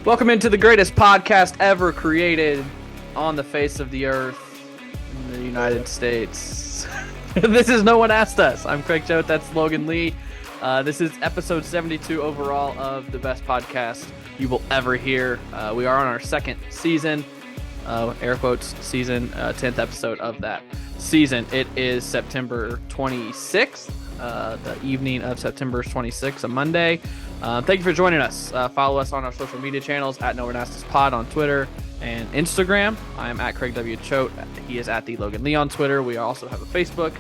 Welcome into the greatest podcast ever created on the face of the earth in the United States. This is No One Asked Us. I'm Craig Choate, that's Logan Lee. This is episode 72 overall of the best podcast you will ever hear. We are on our second season, air quotes, season, 10th episode of that season. It is September 26th, the evening of September 26th, a Monday. Thank you for joining us. Follow us on our social media channels at No One Asked Us Pod on Twitter and Instagram. I am at Craig W. Choate. He is at the Logan Lee on Twitter. We also have a Facebook,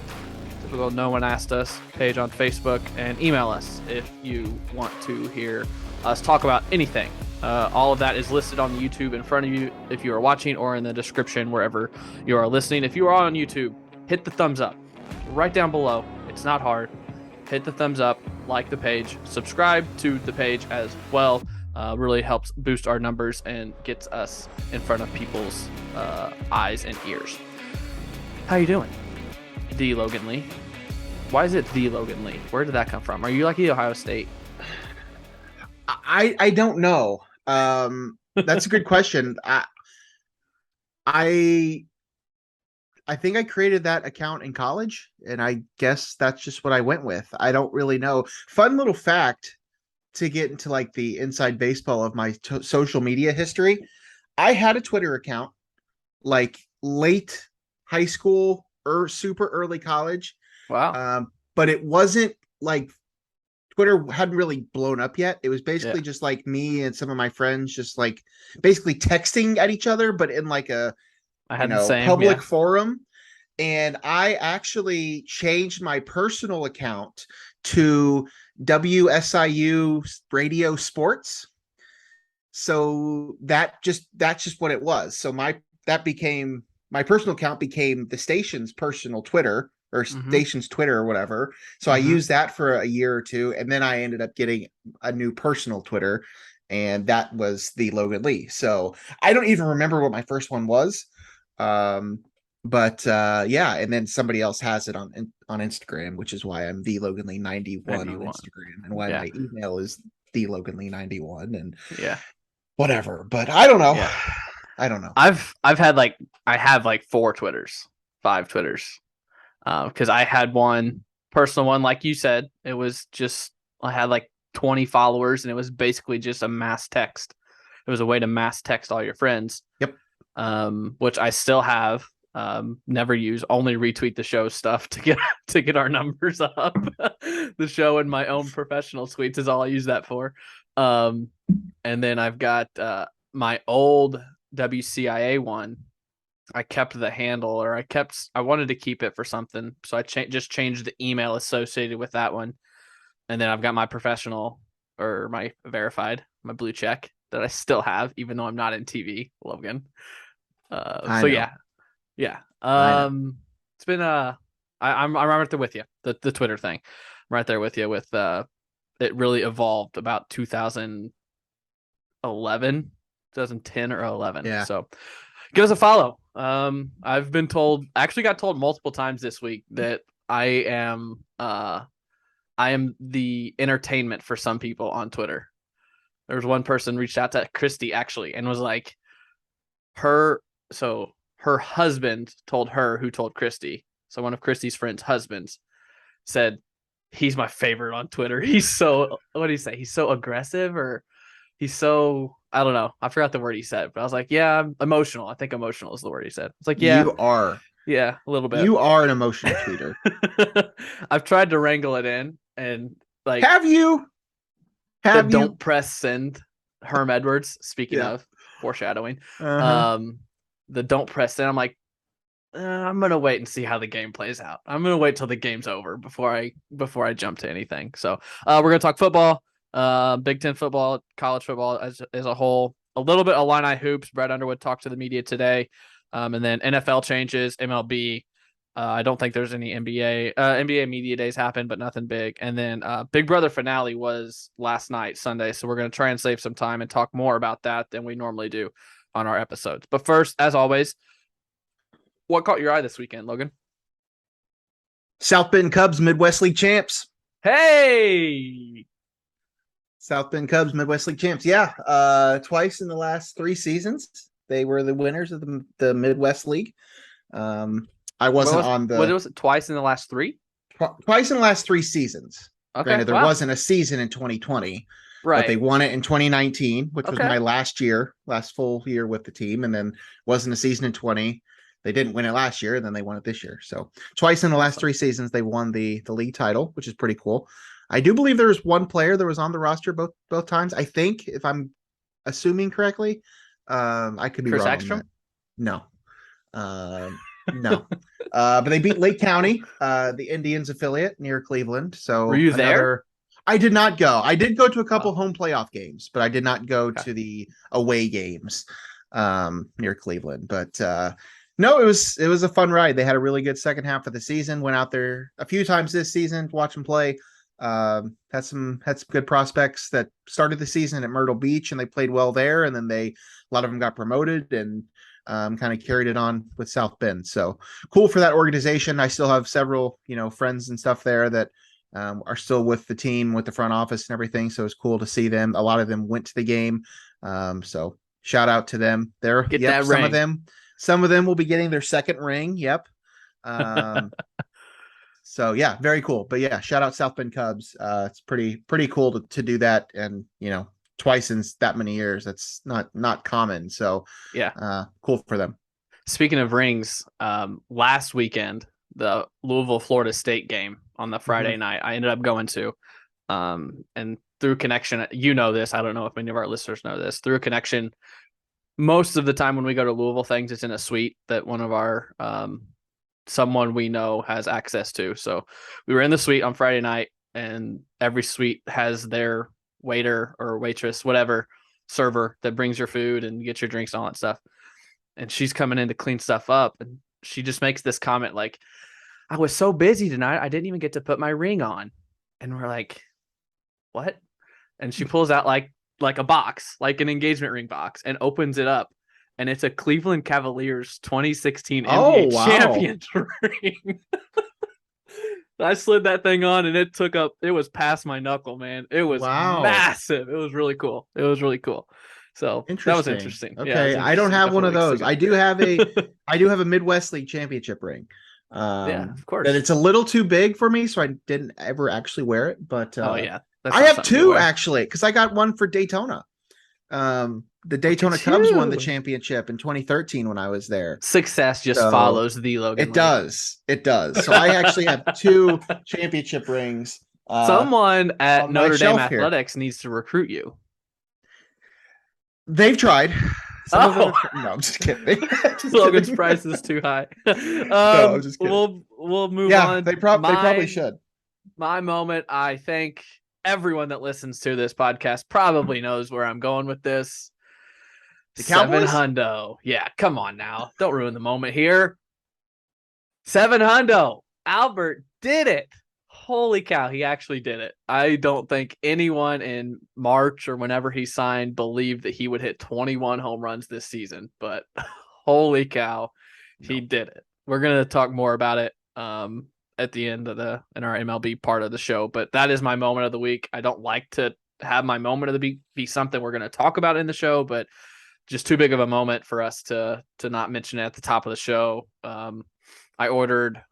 typical No One Asked Us page on Facebook, and email us if you want to hear us talk about anything. All of that is listed on YouTube in front of you if you are watching, or in the description wherever you are listening. If you are on YouTube, hit the thumbs up right down below. It's not hard. Hit the thumbs up, like the page, subscribe to the page as well. Really helps boost our numbers and gets us in front of people's eyes and ears. How you doing, the Logan Lee? Why is it the Logan Lee? Where did that come from? Are you like the Ohio State? I don't know. That's a good question. I think I created that account in college, and I guess that's just what I went with. I don't really know. Fun little fact to get into like the inside baseball of my social media history. I had a Twitter account like late high school or super early college. Wow. But it wasn't like Twitter hadn't really blown up yet. It was basically just like me and some of my friends just like basically texting at each other, but in like a public forum. And I actually changed my personal account to WSIU Radio Sports. So that's just what it was. So my personal account became the station's personal Twitter, or station's Twitter or whatever. So I used that for a year or two, and then I ended up getting a new personal Twitter, and that was the Logan Lee. So I don't even remember what my first one was. But and then somebody else has it on Instagram, which is why I'm the Logan Lee 91 on Instagram, and why my email is the Logan Lee 91, and whatever. But I don't know. Yeah. I don't know. I have like 5 Twitters, because I had one personal one, like you said. It was just, I had like 20 followers, and it was basically just a mass text. It was a way to mass text all your friends. Yep. Which I still have. Never use, only retweet the show stuff to get our numbers up. The show and my own professional tweets is all I use that for. And then I've got my old WCIA one. I kept the handle, or I wanted to keep it for something, so I just changed the email associated with that one. And then I've got my professional, or my verified, my blue check that I still have, even though I'm not in TV, Logan. It's been I'm right there with you. The Twitter thing, I'm right there with you. With it really evolved about 2010 or 11. Yeah. So give us a follow. I've been told, actually got told multiple times this week, that I am the entertainment for some people on Twitter. There was one person reached out to Christy actually, and was like, her husband told her, who told Christy. So one of Christy's friends' husbands said, he's my favorite on Twitter. He's so, what did he say? He's so aggressive, or he's so, I don't know. I forgot the word he said, but I was like, yeah, I'm emotional. I think emotional is the word he said. It's like, yeah. You are. Yeah, a little bit. You are an emotional tweeter. I've tried to wrangle it in, and like. Have you? Don't press send, Herm Edwards, speaking of foreshadowing. The don't press send, I'm like, I'm gonna wait and see how the game plays out. I'm gonna wait till the game's over before I jump to anything. So we're gonna talk football, Big Ten football, college football as a whole, a little bit of Illini hoops. Brett Underwood talked to the media today, and then NFL changes, MLB. I don't think there's any NBA media days happen, but nothing big. And then Big Brother finale was last night, Sunday. So we're going to try and save some time and talk more about that than we normally do on our episodes. But first, as always, what caught your eye this weekend, Logan? South Bend Cubs Midwest League champs. Hey! South Bend Cubs, Midwest League champs. Yeah, twice in the last 3 seasons, they were the winners of the Midwest League. I wasn't on the. What was it? Twice in the last 3? Twice in the last 3 seasons. Okay, granted, there wasn't a season in 2020, right? But they won it in 2019, which was my last full year with the team, and then wasn't a season in 20. They didn't win it last year, and then they won it this year. So twice in the last 3 seasons, they won the league title, which is pretty cool. I do believe there was one player that was on the roster both times. I think, if I'm assuming correctly, I could be Chris wrong. Ekstrom? No. No. But they beat Lake County, the Indians affiliate near Cleveland. So were you there? I did not go. I did go to a couple home playoff games, but I did not go to the away games near Cleveland. But no, it was a fun ride. They had a really good second half of the season. Went out there a few times this season to watch them play. Had some good prospects that started the season at Myrtle Beach, and they played well there. And then a lot of them got promoted and kind of carried it on with South Bend. So cool for that organization. I still have several, friends and stuff there that are still with the team, with the front office and everything. So it's cool to see them. A lot of them went to the game. So shout out to them there. That ring. Some of them will be getting their second ring. Yep. So yeah, very cool. But yeah, shout out South Bend Cubs. It's pretty cool to do that. And, twice in that many years, that's not common. So yeah, cool for them. Speaking of rings, last weekend, the Louisville Florida State game on the Friday night, I ended up going to, and through connection, this, I don't know if many of our listeners know this, through a connection, most of the time when we go to Louisville things, it's in a suite that one of our, someone we know has access to. So we were in the suite on Friday night, and every suite has their waiter or waitress, whatever, server that brings your food and get your drinks and all that stuff. And she's coming in to clean stuff up, and she just makes this comment like, I was so busy tonight, I didn't even get to put my ring on. And we're like, what? And she pulls out like a box, like an engagement ring box, and opens it up. And it's a Cleveland Cavaliers 2016 NBA champion ring. I slid that thing on, and it was past my knuckle, man. It was massive. It was really cool. So that was interesting. Okay. I don't have one of those. I do have a Midwest League championship ring. Yeah, of course. That it's a little too big for me, so I didn't ever actually wear it. But I have 2 actually, because I got one for Daytona. The Daytona Cubs won the championship in 2013 when I was there. Success just follows the Logan. It does. So I actually have 2 championship rings. Someone at Notre Dame Athletics needs to recruit you. They've tried. No, I'm just kidding. Logan's price is too high. No, I'm just kidding. We'll move on. They probably should. My moment, I think everyone that listens to this podcast probably knows where I'm going with this. The Cowboys? 700. Yeah, come on now. Don't ruin the moment here. 700. Albert did it. Holy cow, he actually did it. I don't think anyone in March or whenever he signed believed that he would hit 21 home runs this season, but holy cow, he did it. We're going to talk more about it at the end of in our MLB part of the show, but that is my moment of the week. I don't like to have my moment of the week be something we're going to talk about in the show, but just too big of a moment for us to not mention it at the top of the show. I ordered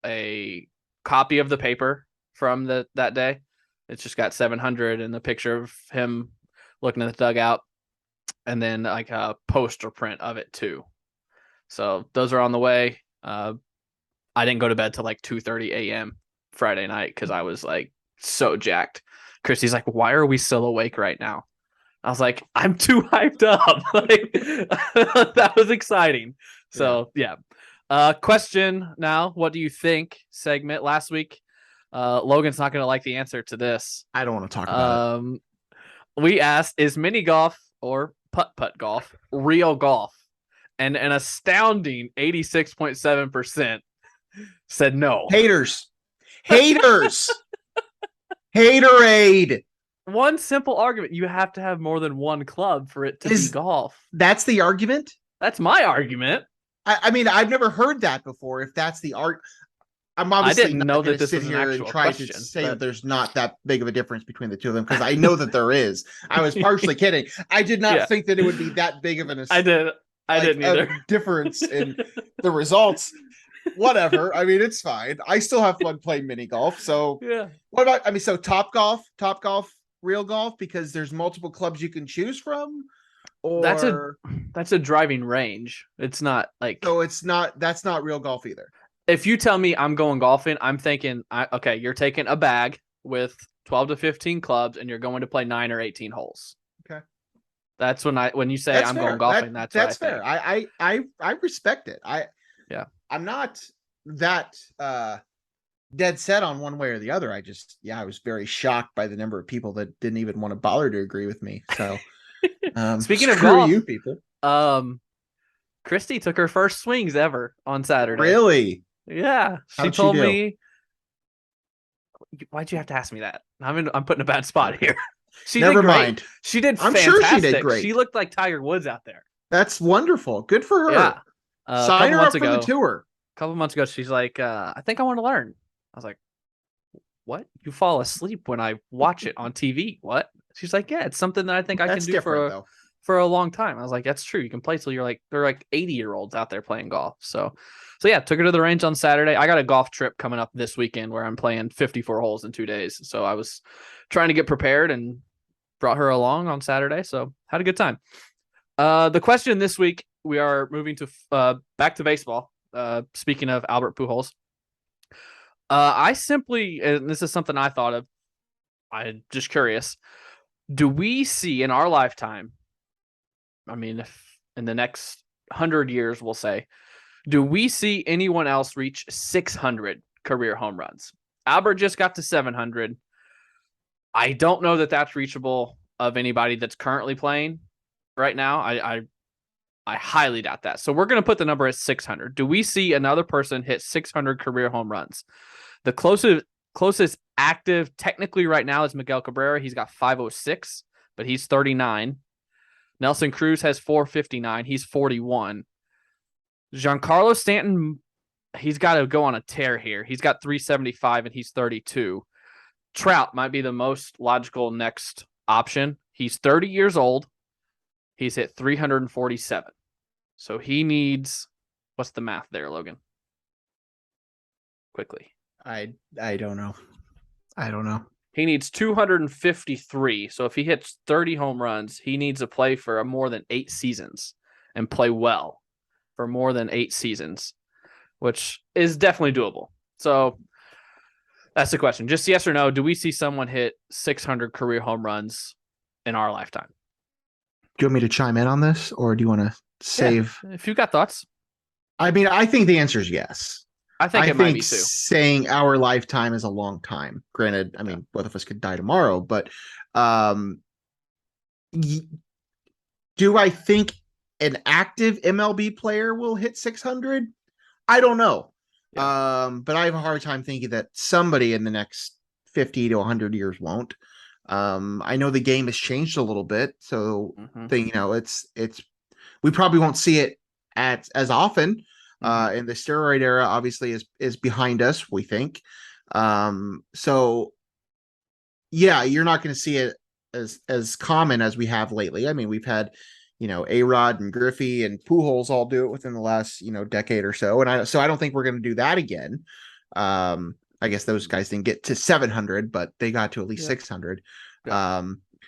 a copy of the paper from that day. It's just got 700 and the picture of him looking at the dugout, and then like a poster print of it too. So those are on the way. I didn't go to bed till like 2:30 a.m. Friday night because I was like so jacked. Christy's like, why are we still awake right now? I was like, I'm too hyped up. Like that was exciting. So yeah. Question now, what do you think? Segment last week. Logan's not gonna like the answer to this. I don't want to talk about it. We asked, is mini golf or putt golf real golf? And an astounding 86.7% said no. Haters. Haterade. One simple argument. You have to have more than one club for it to be golf. That's the argument? That's my argument. I mean, I've never heard that before. If that's the art, I'm obviously didn't not know going that to this sit was an here and actual try question, to say but... that there's not that big of a difference between the two of them, because I know that there is. I was partially kidding. I did not think that it would be that big of I didn't either. difference in the results. Whatever. I mean, it's fine. I still have fun playing mini golf. So Yeah. what about, I mean, so Top Golf, Real Golf, because there's multiple clubs you can choose from, or that's a driving range. It's not like, so that's not Real Golf either. If you tell me I'm going golfing, I'm thinking, okay, you're taking a bag with 12 to 15 clubs and you're going to play 9 or 18 holes. Okay. That's when you say I'm going golfing, that's fair. I respect it. I'm not that dead set on one way or the other. I was very shocked by the number of people that didn't even want to bother to agree with me. So speaking of golf, you people. Christy took her first swings ever on Saturday. Really? Yeah. She told me. Why'd you have to ask me that? I'm putting a bad spot here. Never mind. She did I'm fantastic. sure she did great. She looked like Tiger Woods out there. That's wonderful. Good for her. Yeah. Sign her up for the tour. A couple months ago, she's like, I think I want to learn. I was like, what? You fall asleep when I watch it on TV. What? She's like, yeah, it's something that I think I can do for a long time. I was like, that's true. You can play till they're like 80-year-olds out there playing golf. So yeah, took her to the range on Saturday. I got a golf trip coming up this weekend where I'm playing 54 holes in 2 days. So I was trying to get prepared and brought her along on Saturday. So had a good time. The question this week, we are moving to back to baseball. Speaking of Albert Pujols, and this is something I thought of, I'm just curious. Do we see in our lifetime, I mean, if in the next 100 years, we'll say, do we see anyone else reach 600 career home runs? Albert just got to 700. I don't know that that's reachable of anybody that's currently playing right now. I highly doubt that. So we're going to put the number at 600. Do we see another person hit 600 career home runs? The closest active technically right now is Miguel Cabrera. He's got 506, but he's 39. Nelson Cruz has 459. He's 41. Giancarlo Stanton, he's got to go on a tear here. He's got 375 and he's 32. Trout might be the most logical next option. He's 30 years old. He's hit 347. So he needs, what's the math there, Logan? Quickly. I don't know. I don't know. He needs 253. So if he hits 30 home runs, he needs to play for more than 8 seasons and play well for more than 8 seasons, which is definitely doable. So that's the question. Just yes or no. Do we see someone hit 600 career home runs in our lifetime? Do you want me to chime in on this, or do you want to save? Yeah, if you've got thoughts. I mean, I think the answer is yes. I think it might be too. Saying our lifetime is a long time. Granted, I mean, both of us could die tomorrow, but do I think an active MLB player will hit 600? I don't know. Yeah. But I have a hard time thinking that somebody in the next 50 to 100 years won't. I know the game has changed a little bit, so it's we probably won't see it as often. And the steroid era obviously is behind us, we think. So yeah, you're not going to see it as common as we have lately. I mean, we've had, A-Rod and Griffey and Pujols all do it within the last, decade or so. And I don't think we're going to do that again. I guess those guys didn't get to 700, but they got to at least 600. Yeah.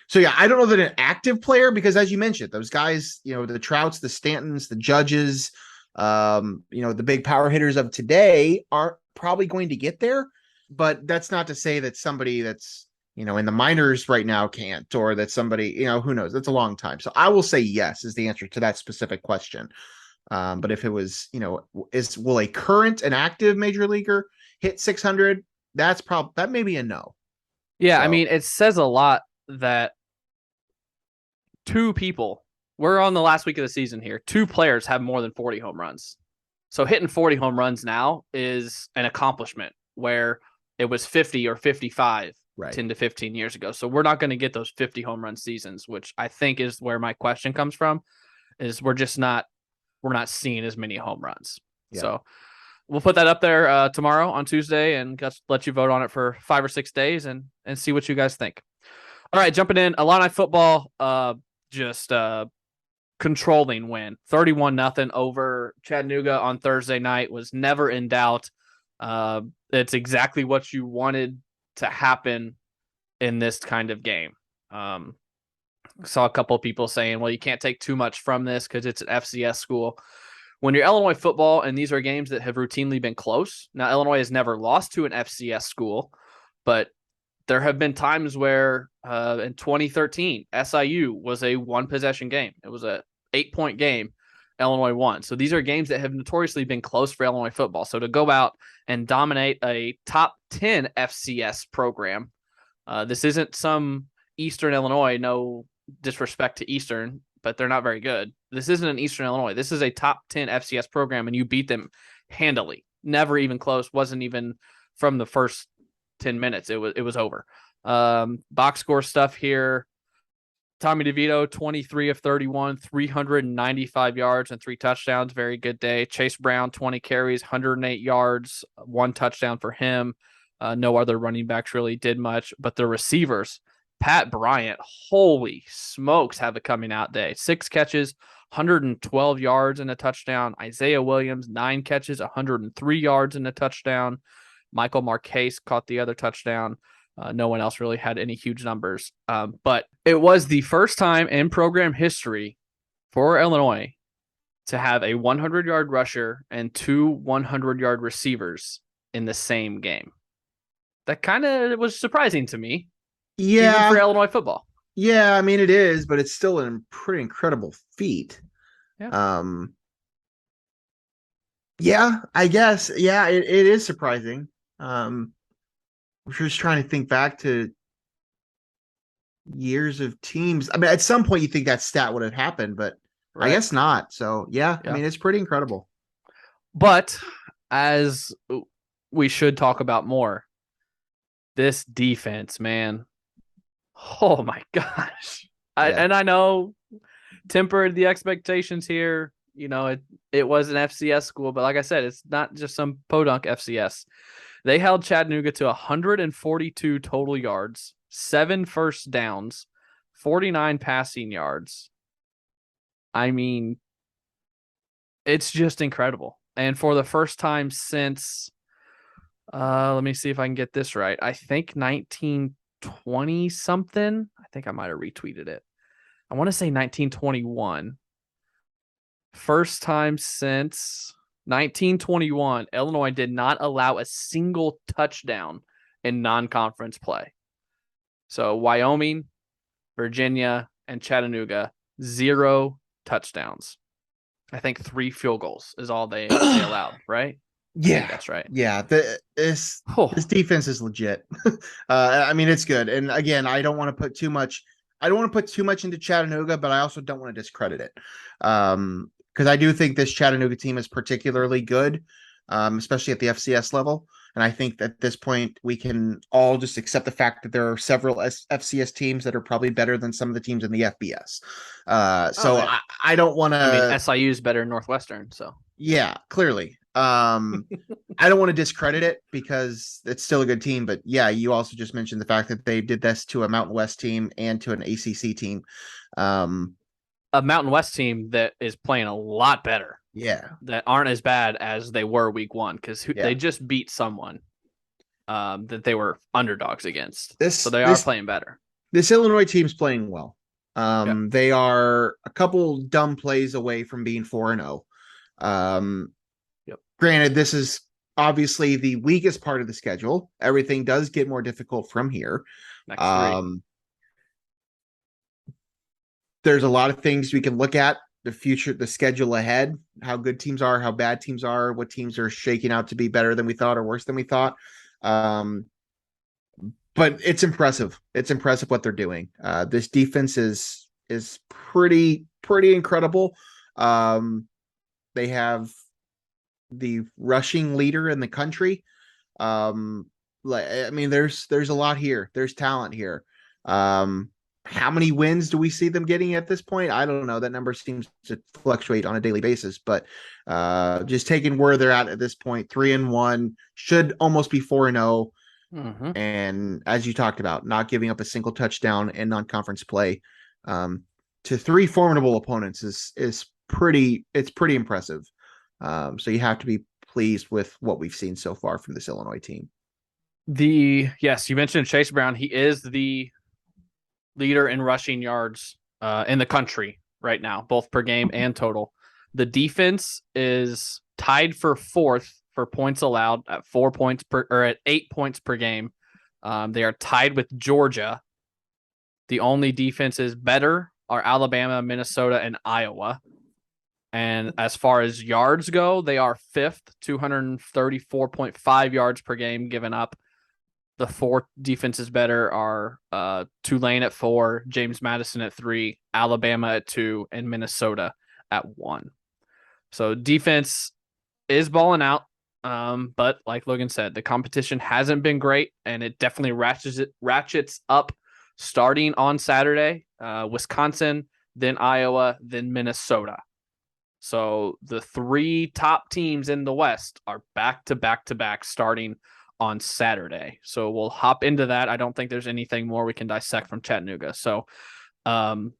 So yeah, I don't know that an active player, because as you mentioned, those guys, the Trouts, the Stantons, the Judges, the big power hitters of today aren't probably going to get there. But that's not to say that somebody that's, in the minors right now can't, or that somebody, who knows? That's a long time. So I will say yes is the answer to that specific question. But if it was, will an active major leaguer hit 600? That may be a no. Yeah, so. I mean, it says a lot that we're on the last week of the season here. 2 players have more than 40 home runs. So hitting 40 home runs now is an accomplishment, where it was 50 or 55 10 to 15 years ago. So we're not going to get those 50 home run seasons, which I think is where my question comes from, is we're not seeing as many home runs. Yeah. So we'll put that up there tomorrow on Tuesday and let you vote on it for 5 or 6 days and see what you guys think. All right, jumping in, Illini football, just controlling win, 31-0 over Chattanooga on Thursday night, was never in doubt. It's exactly what you wanted to happen in this kind of game. Saw a couple of people saying, well, you can't take too much from this because it's an FCS school. When you're Illinois football, and these are games that have routinely been close. Now, Illinois has never lost to an FCS school, but there have been times where in 2013, SIU was a one-possession game. It was a 8-point game. Illinois won. So these are games that have notoriously been close for Illinois football. So to go out and dominate a top 10 FCS program, this isn't some Eastern Illinois, no disrespect to Eastern, but they're not very good. This isn't an Eastern Illinois. This is a top 10 FCS program, and you beat them handily. Never even close. Wasn't even from the first 10 minutes. It was over. Box score stuff here. Tommy DeVito, 23 of 31, 395 yards and 3 touchdowns. Very good day. Chase Brown, 20 carries, 108 yards, 1 touchdown for him. No other running backs really did much, but the receivers, Pat Bryant, holy smokes, have a coming out day. 6 catches, 112 yards and a touchdown. Isaiah Williams, 9 catches, 103 yards and a touchdown. Michael Marquez caught the other touchdown. No one else really had any huge numbers. But it was the first time in program history for Illinois to have a 100-yard rusher and 2 100-yard receivers in the same game. That kind of was surprising to me. Yeah. Even for Illinois football. Yeah, I mean, it is, but it's still a pretty incredible feat. Yeah. Yeah, I guess. Yeah, it is surprising. We're just trying to think back to years of teams. I mean, at some point you think that stat would have happened, but right. I guess not. So yeah, I mean, it's pretty incredible. But as we should talk about more, this defense, man. Oh my gosh. And I know tempered the expectations here. You know, it was an FCS school, but like I said, it's not just some podunk FCS. They held Chattanooga to 142 total yards, 7 first downs, 49 passing yards. I mean, it's just incredible. And for the first time since, let me see if I can get this right. I think 1920 something. I think I might have retweeted it. I want to say 1921. First time since 1921, Illinois did not allow a single touchdown in non-conference play. So Wyoming, Virginia, and Chattanooga, 0 touchdowns. I think 3 field goals is all they allowed, right? Yeah, that's right. Yeah, this defense is legit. I mean, it's good. And again, I don't want to put too much into Chattanooga, but I also don't want to discredit it. Because I do think this Chattanooga team is particularly good, especially at the FCS level. And I think at this point, we can all just accept the fact that there are several FCS teams that are probably better than some of the teams in the FBS. I don't want to... I mean, SIU is better than Northwestern, so... Yeah, clearly. I don't want to discredit it because it's still a good team. But yeah, you also just mentioned the fact that they did this to a Mountain West team and to an ACC team. A Mountain West team that is playing a lot better. Yeah. That aren't as bad as they were week 1 because they just beat someone that they were underdogs against. So they are playing better. This Illinois team's playing well. They are a couple dumb plays away from being 4-0. Granted, this is obviously the weakest part of the schedule. Everything does get more difficult from here. There's a lot of things we can look at, the future, the schedule ahead, how good teams are, how bad teams are, what teams are shaking out to be better than we thought or worse than we thought. But it's impressive. It's impressive what they're doing. This defense is pretty incredible. They have the rushing leader in the country. I mean, there's a lot here. There's talent here. how many wins do we see them getting at this point? I don't know. That number seems to fluctuate on a daily basis, but just taking where they're at this point, 3-1 should almost be 4-0. And as you talked about, not giving up a single touchdown in non-conference play to three formidable opponents is pretty impressive. So you have to be pleased with what we've seen so far from this Illinois team. Yes, you mentioned Chase Brown. He is the leader in rushing yards in the country right now, both per game and total. The defense is tied for fourth for points allowed at 8 points per game. They are tied with Georgia. The only defenses better are Alabama, Minnesota, and Iowa. And as far as yards go, they are fifth, 234.5 yards per game given up. The four defenses better are Tulane at 4, James Madison at 3, Alabama at 2, and Minnesota at 1. So defense is balling out. But like Logan said, the competition hasn't been great, and it definitely ratchets up starting on Saturday. Wisconsin, then Iowa, then Minnesota. So the three top teams in the West are back to back starting on Saturday. So we'll hop into that. I don't think there's anything more we can dissect from Chattanooga. So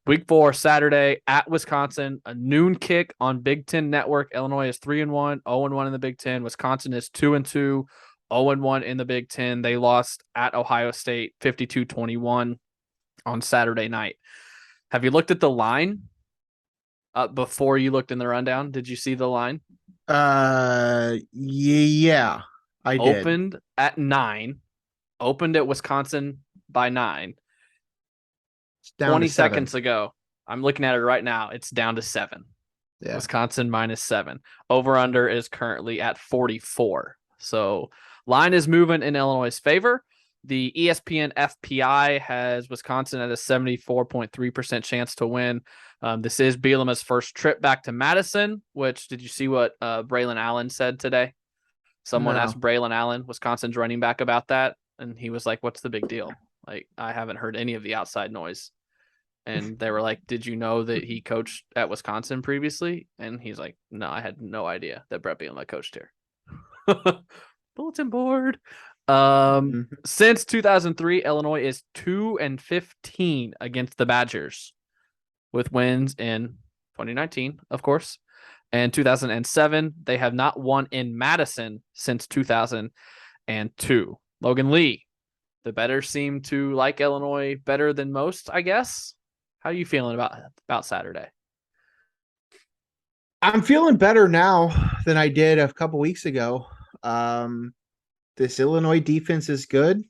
week 4, Saturday at Wisconsin, a noon kick on Big Ten Network. Illinois is 3-1, 0-1 in the Big Ten. Wisconsin is 2-2, 0-1 in the Big Ten. They lost at Ohio State 52-21 on Saturday night. Have you looked at the line before you looked in the rundown? Did you see the line? Yeah, I did. Opened at 9, opened at Wisconsin by 9. 20 seconds ago. I'm looking at it right now. It's down to 7. Yeah. Wisconsin -7. Over under is currently at 44. So line is moving in Illinois' favor. The ESPN FPI has Wisconsin at a 74.3% chance to win. This is Bielema's first trip back to Madison, which, did you see what Braylon Allen said today? Someone asked Braylon Allen, Wisconsin's running back, about that, and he was like, what's the big deal? Like, I haven't heard any of the outside noise. And they were like, did you know that he coached at Wisconsin previously? And he's like, no, I had no idea that Bret Bielema coached here. Bulletin board. Since 2003, Illinois is 2-15 against the Badgers, with wins in 2019, of course, and 2007. They have not won in Madison since 2002. Logan Lee, the bettors seem to like Illinois better than most, I guess. How are you feeling about Saturday? I'm feeling better now than I did a couple weeks ago. This Illinois defense is good.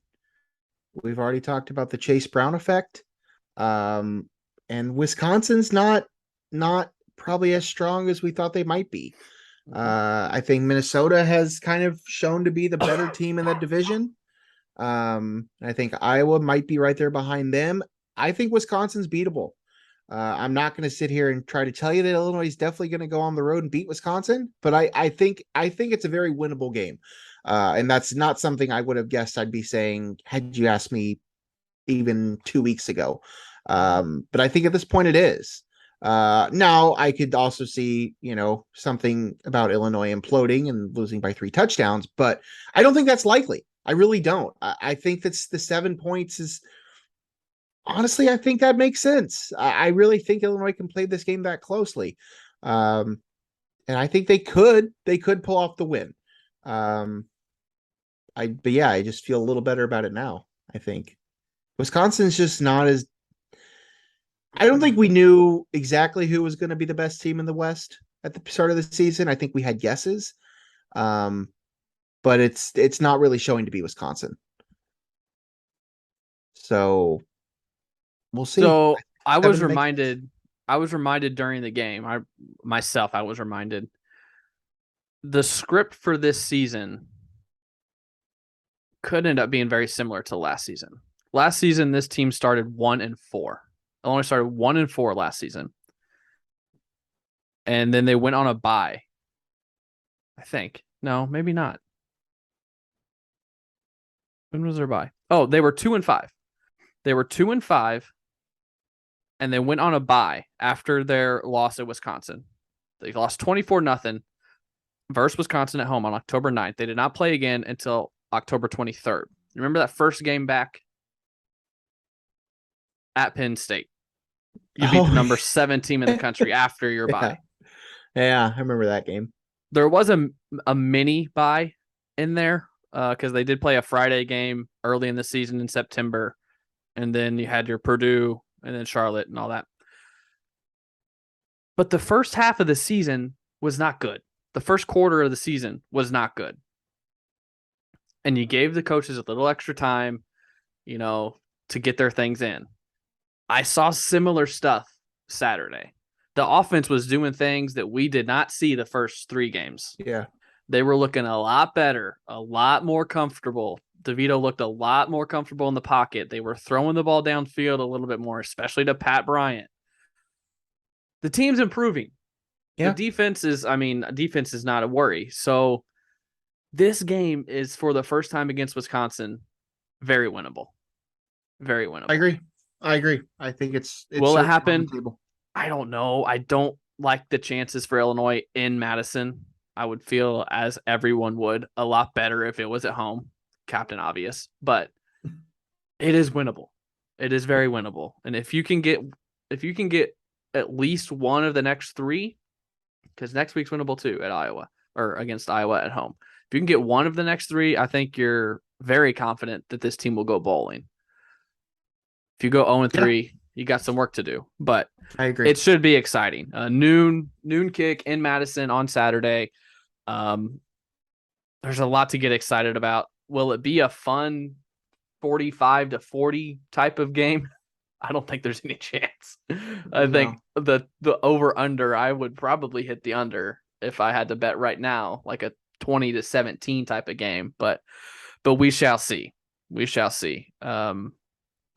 We've already talked about the Chase Brown effect. And Wisconsin's not probably as strong as we thought they might be. I think Minnesota has kind of shown to be the better team in that division. I think Iowa might be right there behind them. I think Wisconsin's beatable. I'm not going to sit here and try to tell you that Illinois is definitely going to go on the road and beat Wisconsin, but I think it's a very winnable game. And that's not something I would have guessed I'd be saying had you asked me even 2 weeks ago. But I think at this point it is. Now I could also see, something about Illinois imploding and losing by 3 touchdowns, but I don't think that's likely. I really don't. I think that's the 7 points is honestly, I think that makes sense. I really think Illinois can play this game that closely. And I think they could pull off the win. I just feel a little better about it now. I think Wisconsin's just not as, I don't think we knew exactly who was going to be the best team in the West at the start of the season. I think we had guesses. But it's not really showing to be Wisconsin. So we'll see. So I was reminded during the game, I was reminded the script for this season could end up being very similar to last season. Last season, this team started 1-4. Illinois started 1-4 last season. And then they went on a bye. I think. No, maybe not. When was their bye? Oh, they were 2-5. They were 2-5. and they went on a bye after their loss at Wisconsin. They lost 24-0 versus Wisconsin at home on October 9th. They did not play again until October 23rd. Remember that first game back at Penn State? You beat the number 7 team in the country after your bye. Yeah, I remember that game. There was a mini bye in there because they did play a Friday game early in the season in September. And then you had your Purdue and then Charlotte and all that. But the first half of the season was not good. The first quarter of the season was not good. And you gave the coaches a little extra time, to get their things in. I saw similar stuff Saturday. The offense was doing things that we did not see the first 3 games. Yeah. They were looking a lot better, a lot more comfortable. DeVito looked a lot more comfortable in the pocket. They were throwing the ball downfield a little bit more, especially to Pat Bryant. The team's improving. Yeah. The defense is not a worry. So this game is, for the first time against Wisconsin, very winnable. Very winnable. I agree. I think it's will it happen? I don't know. I don't like the chances for Illinois in Madison. I would feel, as everyone would, a lot better if it was at home. Captain Obvious. But it is winnable. It is very winnable. And if you can get at least one of the next 3, because next week's winnable too at Iowa, or against Iowa at home. If you can get one of the next 3, I think very confident that this team will go bowling. If you go 0-3, you got some work to do. But I agree. It should be exciting. Noon kick in Madison on Saturday. There's a lot to get excited about. Will it be a fun 45-40 type of game? I don't think there's any chance. I think the over-under, I would probably hit the under if I had to bet right now, like a 20-17 type of game. But we shall see. We shall see.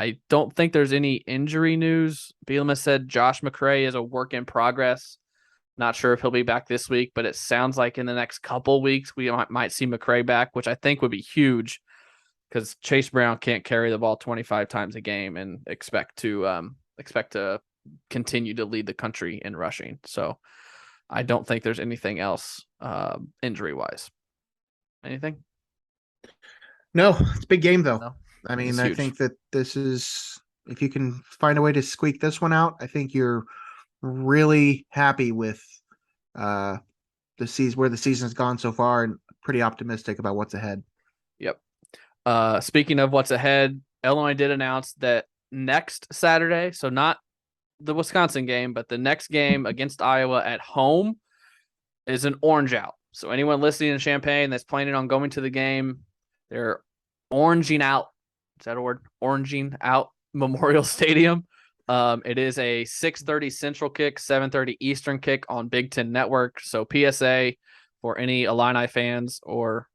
I don't think there's any injury news. Bielema said Josh McCray is a work in progress. Not sure if he'll be back this week, but it sounds like in the next couple weeks we might see McCray back, which I think would be huge because Chase Brown can't carry the ball 25 times a game and expect to continue to lead the country in rushing. So I don't think there's anything else injury-wise. Anything? No, it's a big game though. No. I mean, I think that this is, if you can find a way to squeak this one out, I think you're really happy with where the season's gone so far, and pretty optimistic about what's ahead. Yep. Speaking of what's ahead, Illinois did announce that next Saturday, so not the Wisconsin game, but the next game against Iowa at home is an orange out. So anyone listening in Champaign that's planning on going to the game, they're oranging out. Is that a word? Oranging out Memorial Stadium. It is a 6:30 Central kick, 7:30 Eastern kick on Big Ten Network. So PSA for any Illini fans or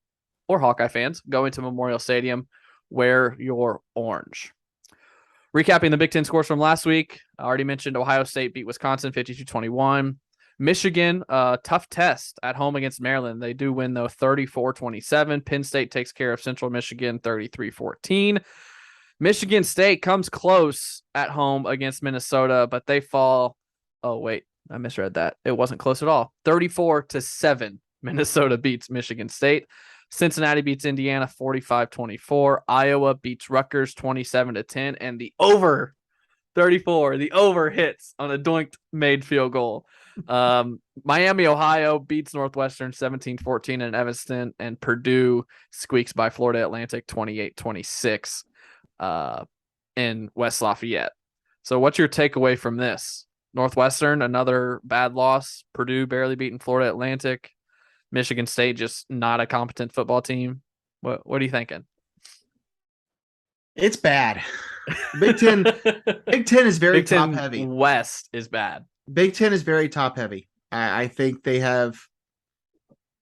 Hawkeye fans going to Memorial Stadium, wear your orange. Recapping the Big Ten scores from last week, I already mentioned Ohio State beat Wisconsin 52-21. Michigan, tough test at home against Maryland. They do win, though, 34-27. Penn State takes care of Central Michigan 33-14. Michigan State comes close at home against Minnesota, but they fall. Oh, wait, I misread that. It wasn't close at all. 34-7. Minnesota beats Michigan State. Cincinnati beats Indiana 45-24. Iowa beats Rutgers 27-10. And the over 34, the over hits on a doinked made field goal. Miami, Ohio beats Northwestern 17-14 in Evanston, and Purdue squeaks by Florida Atlantic 28-26 in West Lafayette. So what's your takeaway from this? Northwestern, another bad loss. Purdue barely beating Florida Atlantic. Michigan State, just not a competent football team. What are you thinking? It's bad. Big Ten is very top heavy. West is bad. Big Ten is very top heavy. I think they have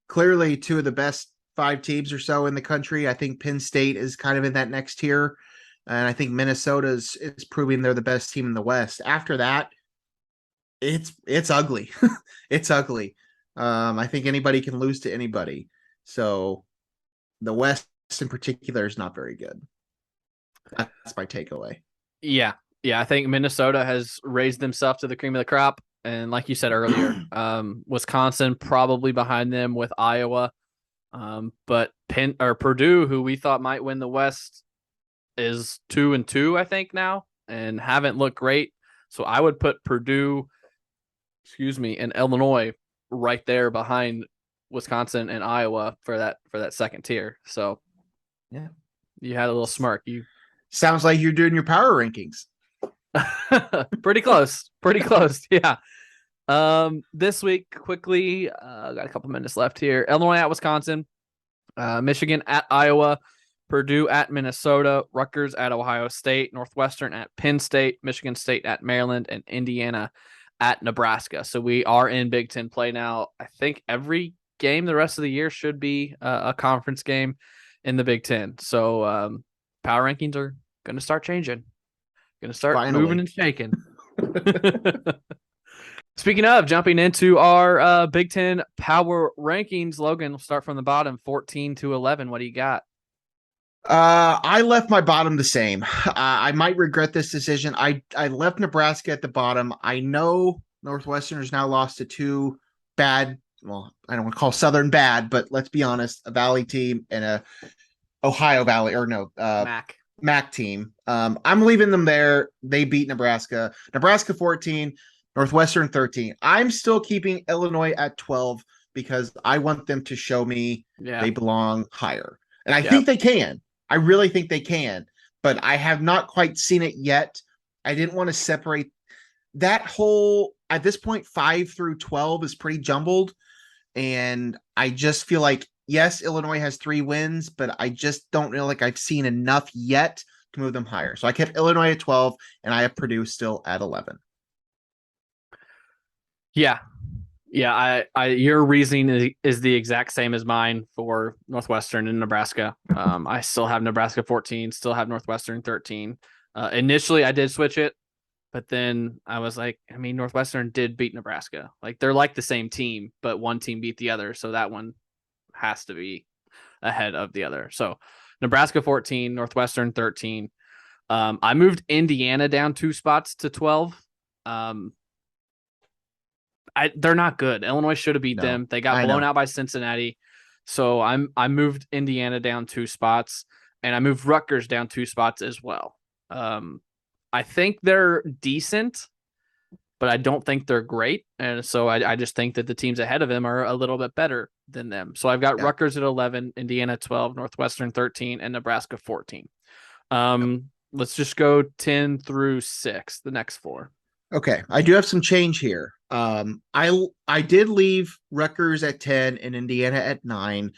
clearly 2 of the best 5 teams or so in the country. I think Penn State is kind of in that next tier. And I think Minnesota is proving they're the best team in the West. After that, it's ugly. It's ugly. I think anybody can lose to anybody. So the West in particular is not very good. That's my takeaway. Yeah. Yeah, I think Minnesota has raised themselves to the cream of the crop. And like you said earlier, Wisconsin probably behind them with Iowa. But Purdue, who we thought might win the West, is 2-2, I think now, and haven't looked great. So I would put Purdue, and Illinois right there behind Wisconsin and Iowa for that second tier. So yeah, you had a little smirk. You sounds like you're doing your power rankings. Pretty close. Pretty close. Yeah. This week, quickly, got a couple minutes left here. Illinois at Wisconsin, Michigan at Iowa, Purdue at Minnesota, Rutgers at Ohio State, Northwestern at Penn State, Michigan State at Maryland, and Indiana at Nebraska. So we are in Big Ten play now. I think every game the rest of the year should be a conference game in the Big Ten. So power rankings are going to start changing. Going to start moving and shaking. Speaking of jumping into our Big Ten power rankings, Logan, we'll start from the bottom, 14-11. What do you got? I left my bottom the same. I might regret this decision. I left Nebraska at the bottom. I know Northwestern has now lost to two bad, well, I don't want to call Southern bad, but let's be honest, a Valley team and a Ohio Valley, or no, MAC team. I'm leaving them there. They beat Nebraska. Nebraska 14, Northwestern 13. I'm still keeping Illinois at 12 because I want them to show me they belong higher. And I think they can. I really think they can, but I have not quite seen it yet. I didn't want to separate that whole, at this point, 5 through 12 is pretty jumbled. And I just feel like, yes, Illinois has 3 wins, but I just don't feel like I've seen enough yet to move them higher. So I kept Illinois at 12 and I have Purdue still at 11. Yeah. Yeah, your reasoning is the exact same as mine for Northwestern and Nebraska. I still have Nebraska 14, still have Northwestern 13. Initially, I did switch it, but then I was like, I mean, Northwestern did beat Nebraska. Like, they're like the same team, but one team beat the other, so that one has to be ahead of the other. So Nebraska 14, Northwestern 13. I moved Indiana down 2 spots to 12. They're not good. Illinois should have beat them. They got blown out by Cincinnati. So I moved Indiana down 2 spots, and I moved Rutgers down 2 spots as well. I think they're decent, but I don't think they're great. And so I just think that the teams ahead of them are a little bit better than them. So I've got Rutgers at 11, Indiana 12, Northwestern 13, and Nebraska 14. Let's just go 10 through 6, the next 4. Okay, I do have some change here. I did leave Rutgers at 10 and Indiana at 9.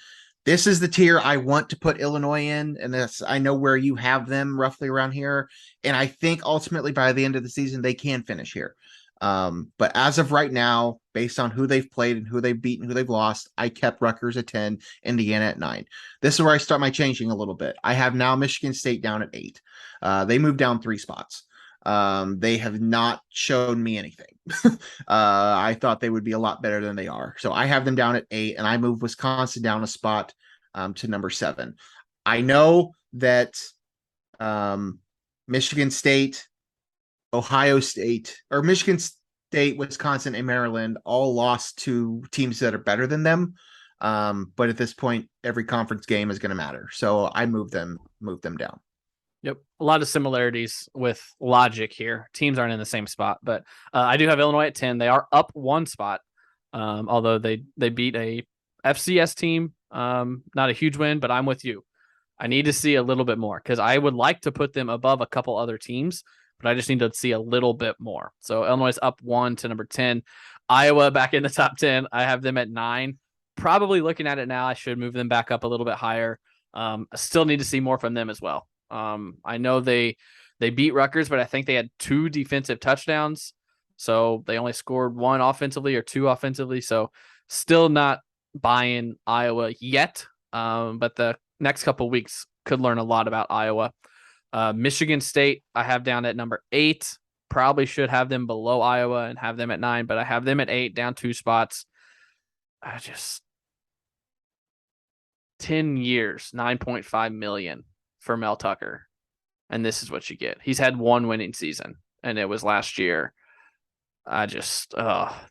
This is the tier I want to put Illinois in, and I know where you have them roughly around here. And I think ultimately by the end of the season they can finish here. But as of right now, based on who they've played and who they've beaten, who they've lost, I kept Rutgers at 10, Indiana at 9. This is where I start my changing a little bit. I have now Michigan State down at 8. They moved down 3 spots. They have not shown me anything. I thought they would be a lot better than they are. So I have them down at 8, and I move Wisconsin down a spot to number 7. I know that Michigan State, Ohio State, or Michigan State, Wisconsin, and Maryland all lost to teams that are better than them. But at this point, every conference game is going to matter. So I move them down. Yep. A lot of similarities with logic here. Teams aren't in the same spot, but I do have Illinois at 10. They are up 1 spot, although they beat a FCS team. Not a huge win, but I'm with you. I need to see a little bit more because I would like to put them above a couple other teams, but I just need to see a little bit more. So Illinois is up 1 to number 10. Iowa back in the top 10. I have them at 9. Probably looking at it now, I should move them back up a little bit higher. I still need to see more from them as well. I know they beat Rutgers, but I think they had 2 defensive touchdowns. So they only scored 1 offensively or 2 offensively. So still not buying Iowa yet. But the next couple weeks could learn a lot about Iowa. Michigan State, I have down at number 8. Probably should have them below Iowa and have them at 9, but I have them at 8, down 2 spots. 10 years, $9.5 million for Mel Tucker. and this is what you get. He's had one winning season, and it was last year. I just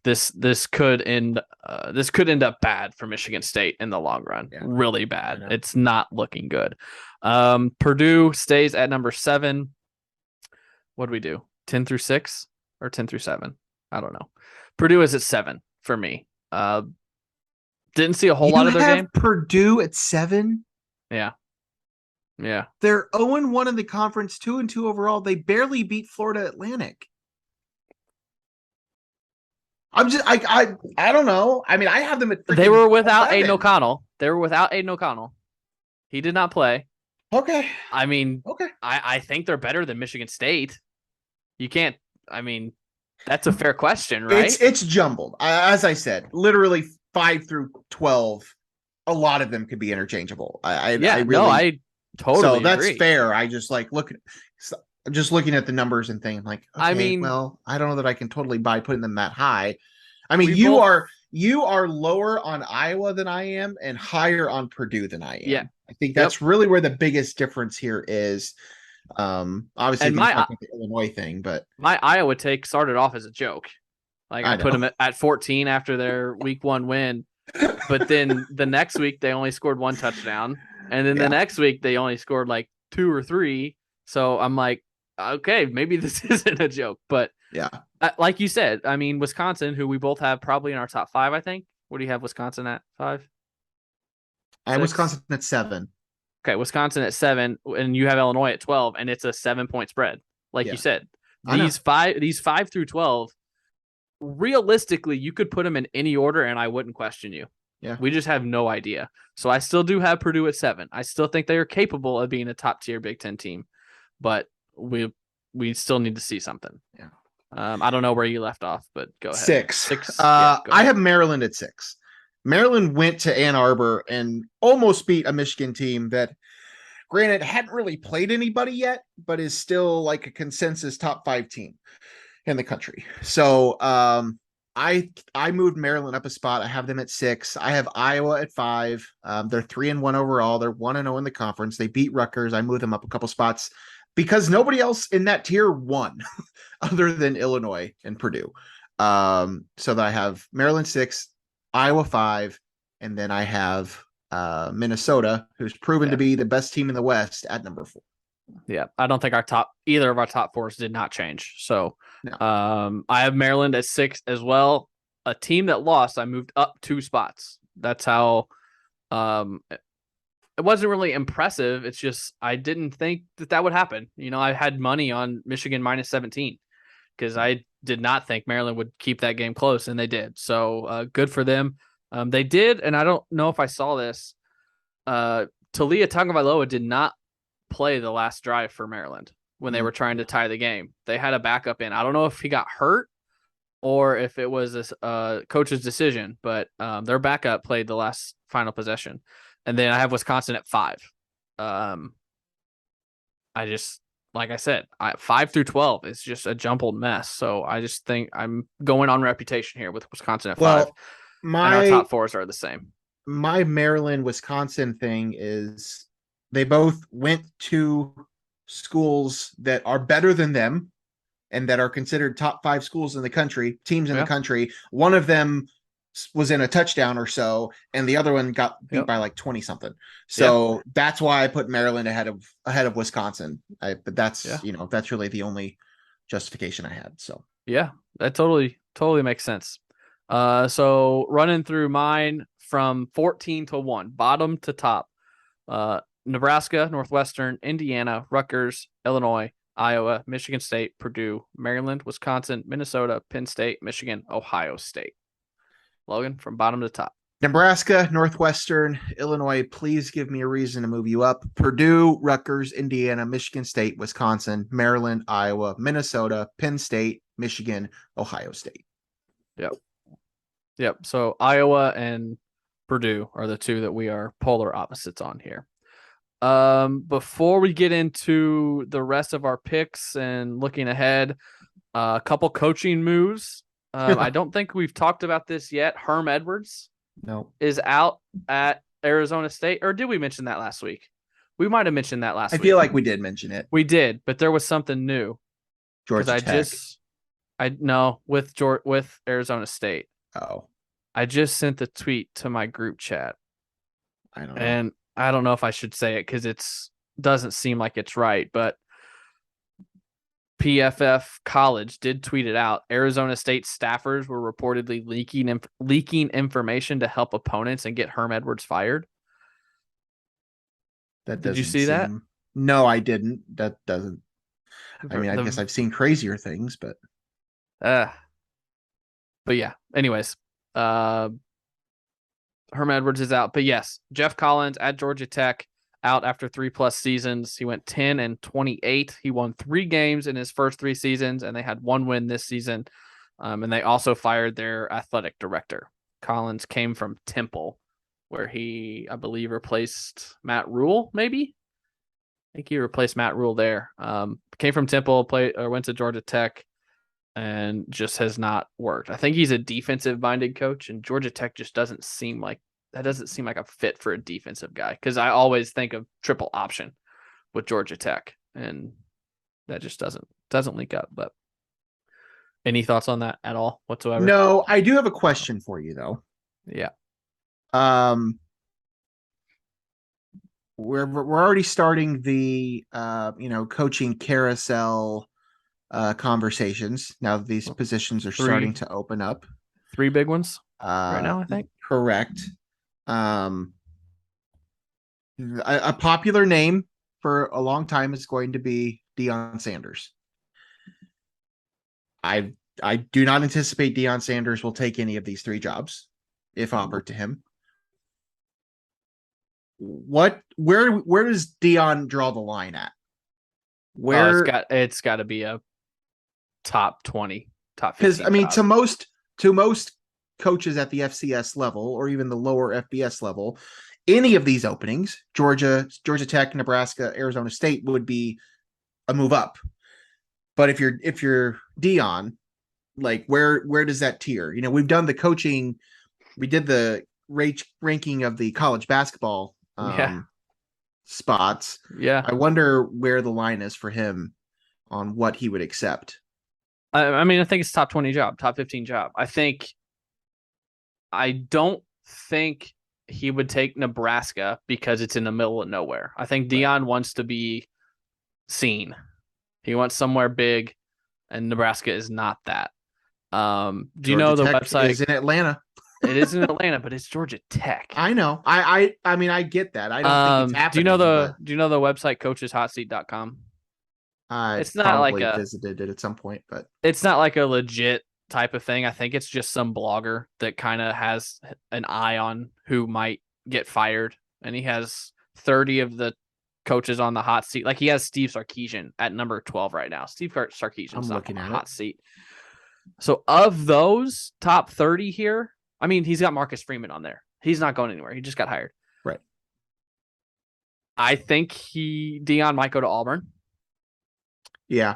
this could end up bad for Michigan State in the long run. Yeah, really bad. It's not looking good. Purdue stays at number 7. What do we do? 10 through 6 or 10 through 7? I don't know. Purdue is at 7 for me. Didn't see a whole lot of their game. Purdue at 7? Yeah. Yeah. They're 0-1 in the conference, 2-2 overall. They barely beat Florida Atlantic. I don't know. I mean, I have them at. They were without Aiden O'Connell. He did not play. Okay. I mean, okay. I think they're better than Michigan State. You can't. I mean, that's a fair question, right? It's jumbled. As I said, literally 5 through 12. A lot of them could be interchangeable. I totally. So that's fair. I just just looking at the numbers and thinking like, okay, I mean, well, I don't know that I can totally buy putting them that high. I mean, you are lower on Iowa than I am and higher on Purdue than I am. Yeah. I think that's really where the biggest difference here is. Obviously the Illinois thing, but my Iowa take started off as a joke. Like I put them at 14 after their week 1 win, but then the next week they only scored 1 touchdown, and then the next week they only scored like 2 or 3. So I'm like, okay, maybe this isn't a joke, but yeah, like you said, I mean, Wisconsin, who we both have probably in our top 5, I think. What do you have Wisconsin at 5? I have Wisconsin at 7. Okay, Wisconsin at 7, and you have Illinois at 12, and it's a 7-point spread. Like you said, these 5 through 12, realistically, you could put them in any order, and I wouldn't question you. Yeah, we just have no idea. So I still do have Purdue at 7. I still think they are capable of being a top tier Big Ten team, but we still need to see something. Yeah. I don't know where you left off, but go ahead. 6. I have Maryland at 6. Maryland went to Ann Arbor and almost beat a Michigan team that, granted, hadn't really played anybody yet, but is still like a consensus top 5 team in the country. So I moved Maryland up a spot. I have them at 6. I have Iowa at 5. They're 3-1 overall. They're 1-0 in the conference. They beat Rutgers. I moved them up a couple spots because nobody else in that tier won other than Illinois and Purdue. So that I have Maryland 6, Iowa 5, and then I have Minnesota, who's proven to be the best team in the West, at number 4. Yeah, I don't think either of our top 4s did not change. So no. I have Maryland at 6 as well. A team that lost, I moved up 2 spots. That's how it wasn't really impressive. It's just I didn't think that would happen. You know, I had money on Michigan minus 17 because I did not think Maryland would keep that game close, and they did. So good for them. They did, and I don't know if I saw this. Talia Tagovailoa did not play the last drive for Maryland when they were trying to tie the game. They had a backup in. I don't know if he got hurt or if it was a coach's decision, but their backup played the last final possession. And then I have Wisconsin at 5. Like I said, 5 through 12 is just a jumbled mess. So I just think I'm going on reputation here with Wisconsin at 5. And our top 4s are the same. My Maryland Wisconsin thing is they both went to schools that are better than them and that are considered top 5 schools in the country, teams in the country. One of them was in a touchdown or so, and the other one got beat by like 20 something. So that's why I put Maryland ahead of Wisconsin. But that's that's really the only justification I had. So yeah, that totally makes sense. So running through mine from 14 to 1, bottom to top. Nebraska, Northwestern, Indiana, Rutgers, Illinois, Iowa, Michigan State, Purdue, Maryland, Wisconsin, Minnesota, Penn State, Michigan, Ohio State. Logan, from bottom to top. Nebraska, Northwestern, Illinois, please give me a reason to move you up. Purdue, Rutgers, Indiana, Michigan State, Wisconsin, Maryland, Iowa, Minnesota, Penn State, Michigan, Ohio State. Yep. So Iowa and Purdue are the 2 that we are polar opposites on here. Before we get into the rest of our picks and looking ahead, a couple coaching moves. I don't think we've talked about this yet. Herm Edwards is out at Arizona State, or did we mention that last week? We might have mentioned that last week. I feel like we did mention it. We did, but there was something new. Georgia Tech. With Arizona State. Oh. I just sent the tweet to my group chat. I don't know. And I don't know if I should say it because it's doesn't seem like it's right, but PFF College did tweet it out. Arizona State staffers were reportedly leaking information to help opponents and get Herm Edwards fired. Did you see that? No, I didn't. That doesn't. I mean, I guess I've seen crazier things, but yeah. Anyways, Herm Edwards is out, but yes, Jeff Collins at Georgia Tech out after 3+ seasons. He went 10-28. He won 3 games in his first 3 seasons, and they had 1 win this season. And they also fired their athletic director. Collins came from Temple, where he, I believe, replaced Matt Rule, maybe? I think he replaced Matt Rule there. Came from Temple, went to Georgia Tech, and just has not worked. I think he's a defensive-minded coach, and Georgia Tech just doesn't seem like a fit for a defensive guy, because I always think of triple option with Georgia Tech, and that just doesn't link up. But any thoughts on that at all whatsoever? No, I do have a question for you though. Yeah. We're already starting the coaching carousel conversations now that these positions are starting to open up. 3 big ones right now, I think. Correct. A popular name for a long time is going to be Deion Sanders. I do not anticipate Deion Sanders will take any of these 3 jobs if offered to him. Where does Deion draw the line at? It's got to be a top 20, top 15. Because I mean, to most coaches at the FCS level or even the lower FBS level, any of these openings, Georgia Tech, Nebraska, Arizona State, would be a move up. But if you're Deion, like where does that tier? We've done the coaching, we did the ranking of the college basketball spots. Yeah. I wonder where the line is for him on what he would accept. I mean, I think it's top 20 job, top 15 job. I don't think he would take Nebraska because it's in the middle of nowhere. I think Deion wants to be seen. He wants somewhere big, and Nebraska is not that. Do you know the website? Is in Atlanta. It is in Atlanta, but it's Georgia Tech. I know. I mean, I get that. I don't think it's happening. Do you know the website coacheshotseat.com? It's not like visited it at some point, but it's not like a legit type of thing. I think it's just some blogger that kind of has an eye on who might get fired, and he has 30 of the coaches on the hot seat. Like he has Steve Sarkisian at number 12 right now. Steve Sarkisian's not on the hot seat. So of those top 30 here, I mean, he's got Marcus Freeman on there. He's not going anywhere. He just got hired. Right. I think Deion might go to Auburn. Yeah.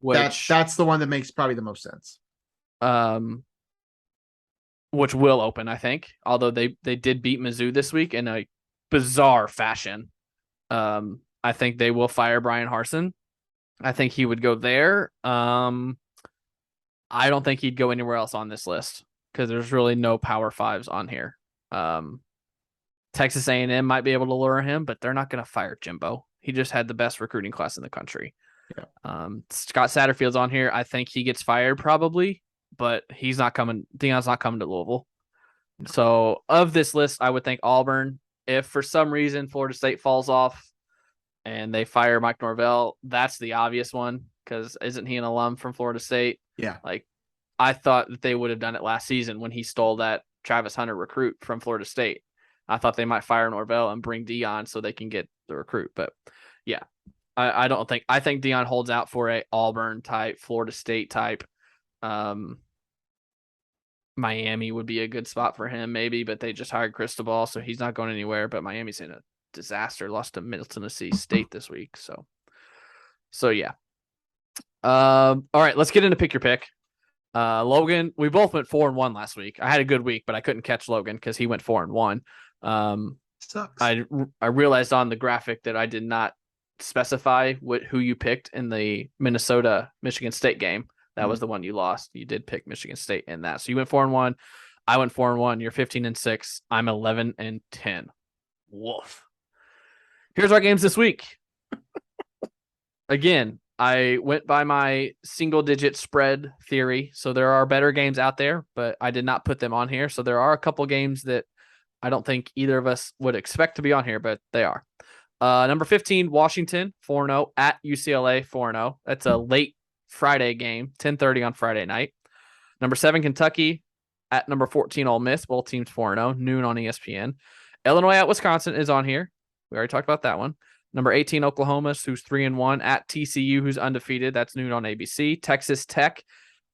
That's the one that makes probably the most sense. Which will open, I think. Although they did beat Mizzou this week in a bizarre fashion. I think they will fire Brian Harsin. I think he would go there. I don't think he'd go anywhere else on this list because there's really no Power Fives on here. Texas A&M might be able to lure him, but they're not going to fire Jimbo. He just had the best recruiting class in the country. Yeah. Scott Satterfield's on here. I think he gets fired probably, but he's not coming. Deion's not coming to Louisville. No. So of this list, I would think Auburn. If for some reason Florida State falls off and they fire Mike Norvell, that's the obvious one because isn't he an alum from Florida State? Yeah. Like I thought that they would have done it last season when he stole that Travis Hunter recruit from Florida State. I thought they might fire Norvell and bring Deion so they can get the recruit. But yeah, I think Deion holds out for a Auburn type, Florida State type. Miami would be a good spot for him maybe, but they just hired Cristobal, so he's not going anywhere. But Miami's in a disaster, lost to Middle Tennessee State this week. So yeah. All right, let's get into pick your pick. Logan, we both went 4-1 last week. I had a good week, but I couldn't catch Logan because he went 4-1. Sucks. I realized on the graphic that I did not specify who you picked in the Minnesota Michigan State game. That was the one you lost. You did pick Michigan State in that. So you went 4-1. I went 4-1. You're 15-6. I'm 11-10. Woof. Here's our games this week. Again, I went by my single-digit spread theory. So there are better games out there, but I did not put them on here. So there are a couple games that I don't think either of us would expect to be on here, but they are. Number 15, Washington, 4-0 at UCLA, 4-0. That's a late Friday game, 10:30 on Friday night. Number 7, Kentucky at number 14, Ole Miss. Both teams 4-0, noon on ESPN. Illinois at Wisconsin is on here. We already talked about that one. Number 18, Oklahoma, who's 3-1 at TCU, who's undefeated. That's noon on ABC. Texas Tech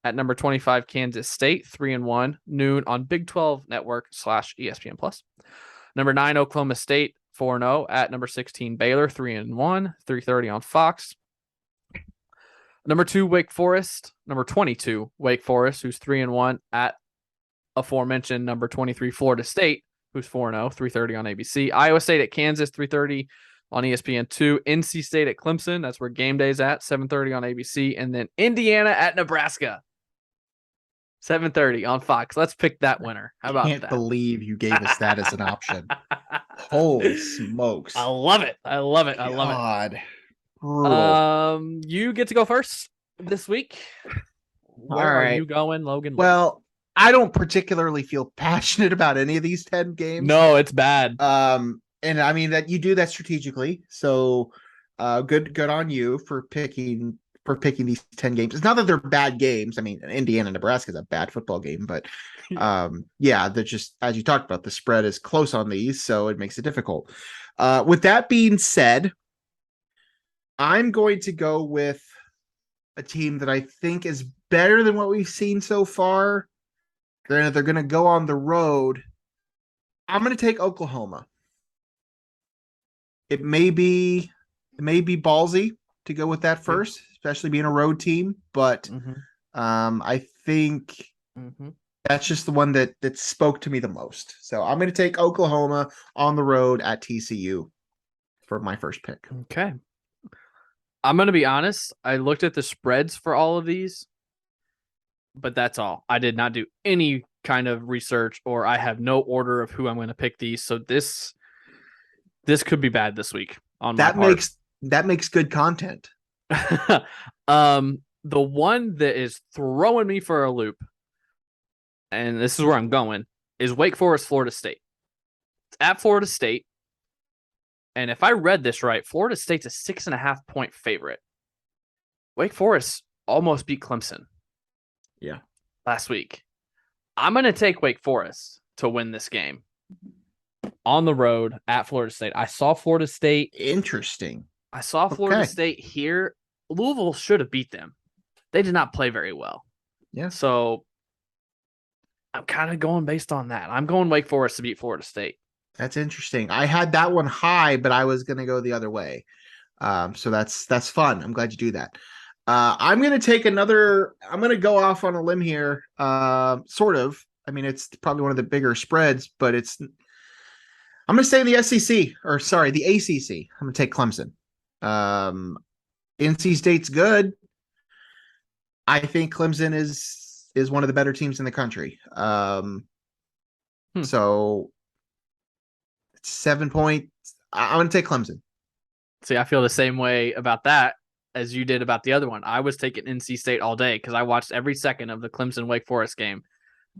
at number 25, Kansas State, 3-1, noon on Big 12 Network / ESPN Plus. Number 9, Oklahoma State, 4-0 at number 16, Baylor, 3-1, 3:30 on Fox. Number 2, Wake Forest. Number 22, Wake Forest, who's 3-1 at aforementioned number 23, Florida State, who's 4-0, 3:30 on ABC. Iowa State at Kansas, 3:30 on ESPN2. NC State at Clemson. That's where game day's at, 7:30 on ABC. And then Indiana at Nebraska, 7:30 on Fox. Let's pick that winner. How about that? I can't believe you gave us that as an option. Holy smokes. I love it. I love it. God. Brutal. You get to go first this week. Where are you going, Logan? Well, I don't particularly feel passionate about any of these 10 games. No, it's bad. And I mean that you do that strategically. So good on you for picking these 10 games. It's not that they're bad games. I mean, Indiana, Nebraska is a bad football game, but they're just, as you talked about, the spread is close on these, so it makes it difficult. With that being said, I'm going to go with a team that I think is better than what we've seen so far. Granted, they're going to go on the road. I'm going to take Oklahoma. It may be ballsy to go with that first, especially being a road team, but I think that's just the one that spoke to me the most. So I'm going to take Oklahoma on the road at TCU for my first pick. Okay. I'm going to be honest. I looked at the spreads for all of these, but that's all. I did not do any kind of research, or I have no order of who I'm going to pick these. So this could be bad this week on my part. That makes good content. The one that is throwing me for a loop, and this is where I'm going, is Wake Forest, Florida State. It's at Florida State. And if I read this right, Florida State's a 6.5 point favorite. Wake Forest almost beat Clemson. Yeah. Last week. I'm going to take Wake Forest to win this game on the road at Florida State. I saw Florida State. Interesting. I saw Florida State here. Louisville should have beat them. They did not play very well. Yeah. So I'm kind of going based on that. I'm going Wake Forest to beat Florida State. That's interesting. I had that one high, but I was going to go the other way. So that's fun. I'm glad you do that. I'm going to take I'm going to go off on a limb here. Sort of. I mean, it's probably one of the bigger spreads, but I'm going to stay in the the ACC. I'm going to take Clemson. NC State's good. I think Clemson is one of the better teams in the country. So 7 points. I'm going to take Clemson. See, I feel the same way about that as you did about the other one. I was taking NC State all day because I watched every second of the Clemson-Wake Forest game,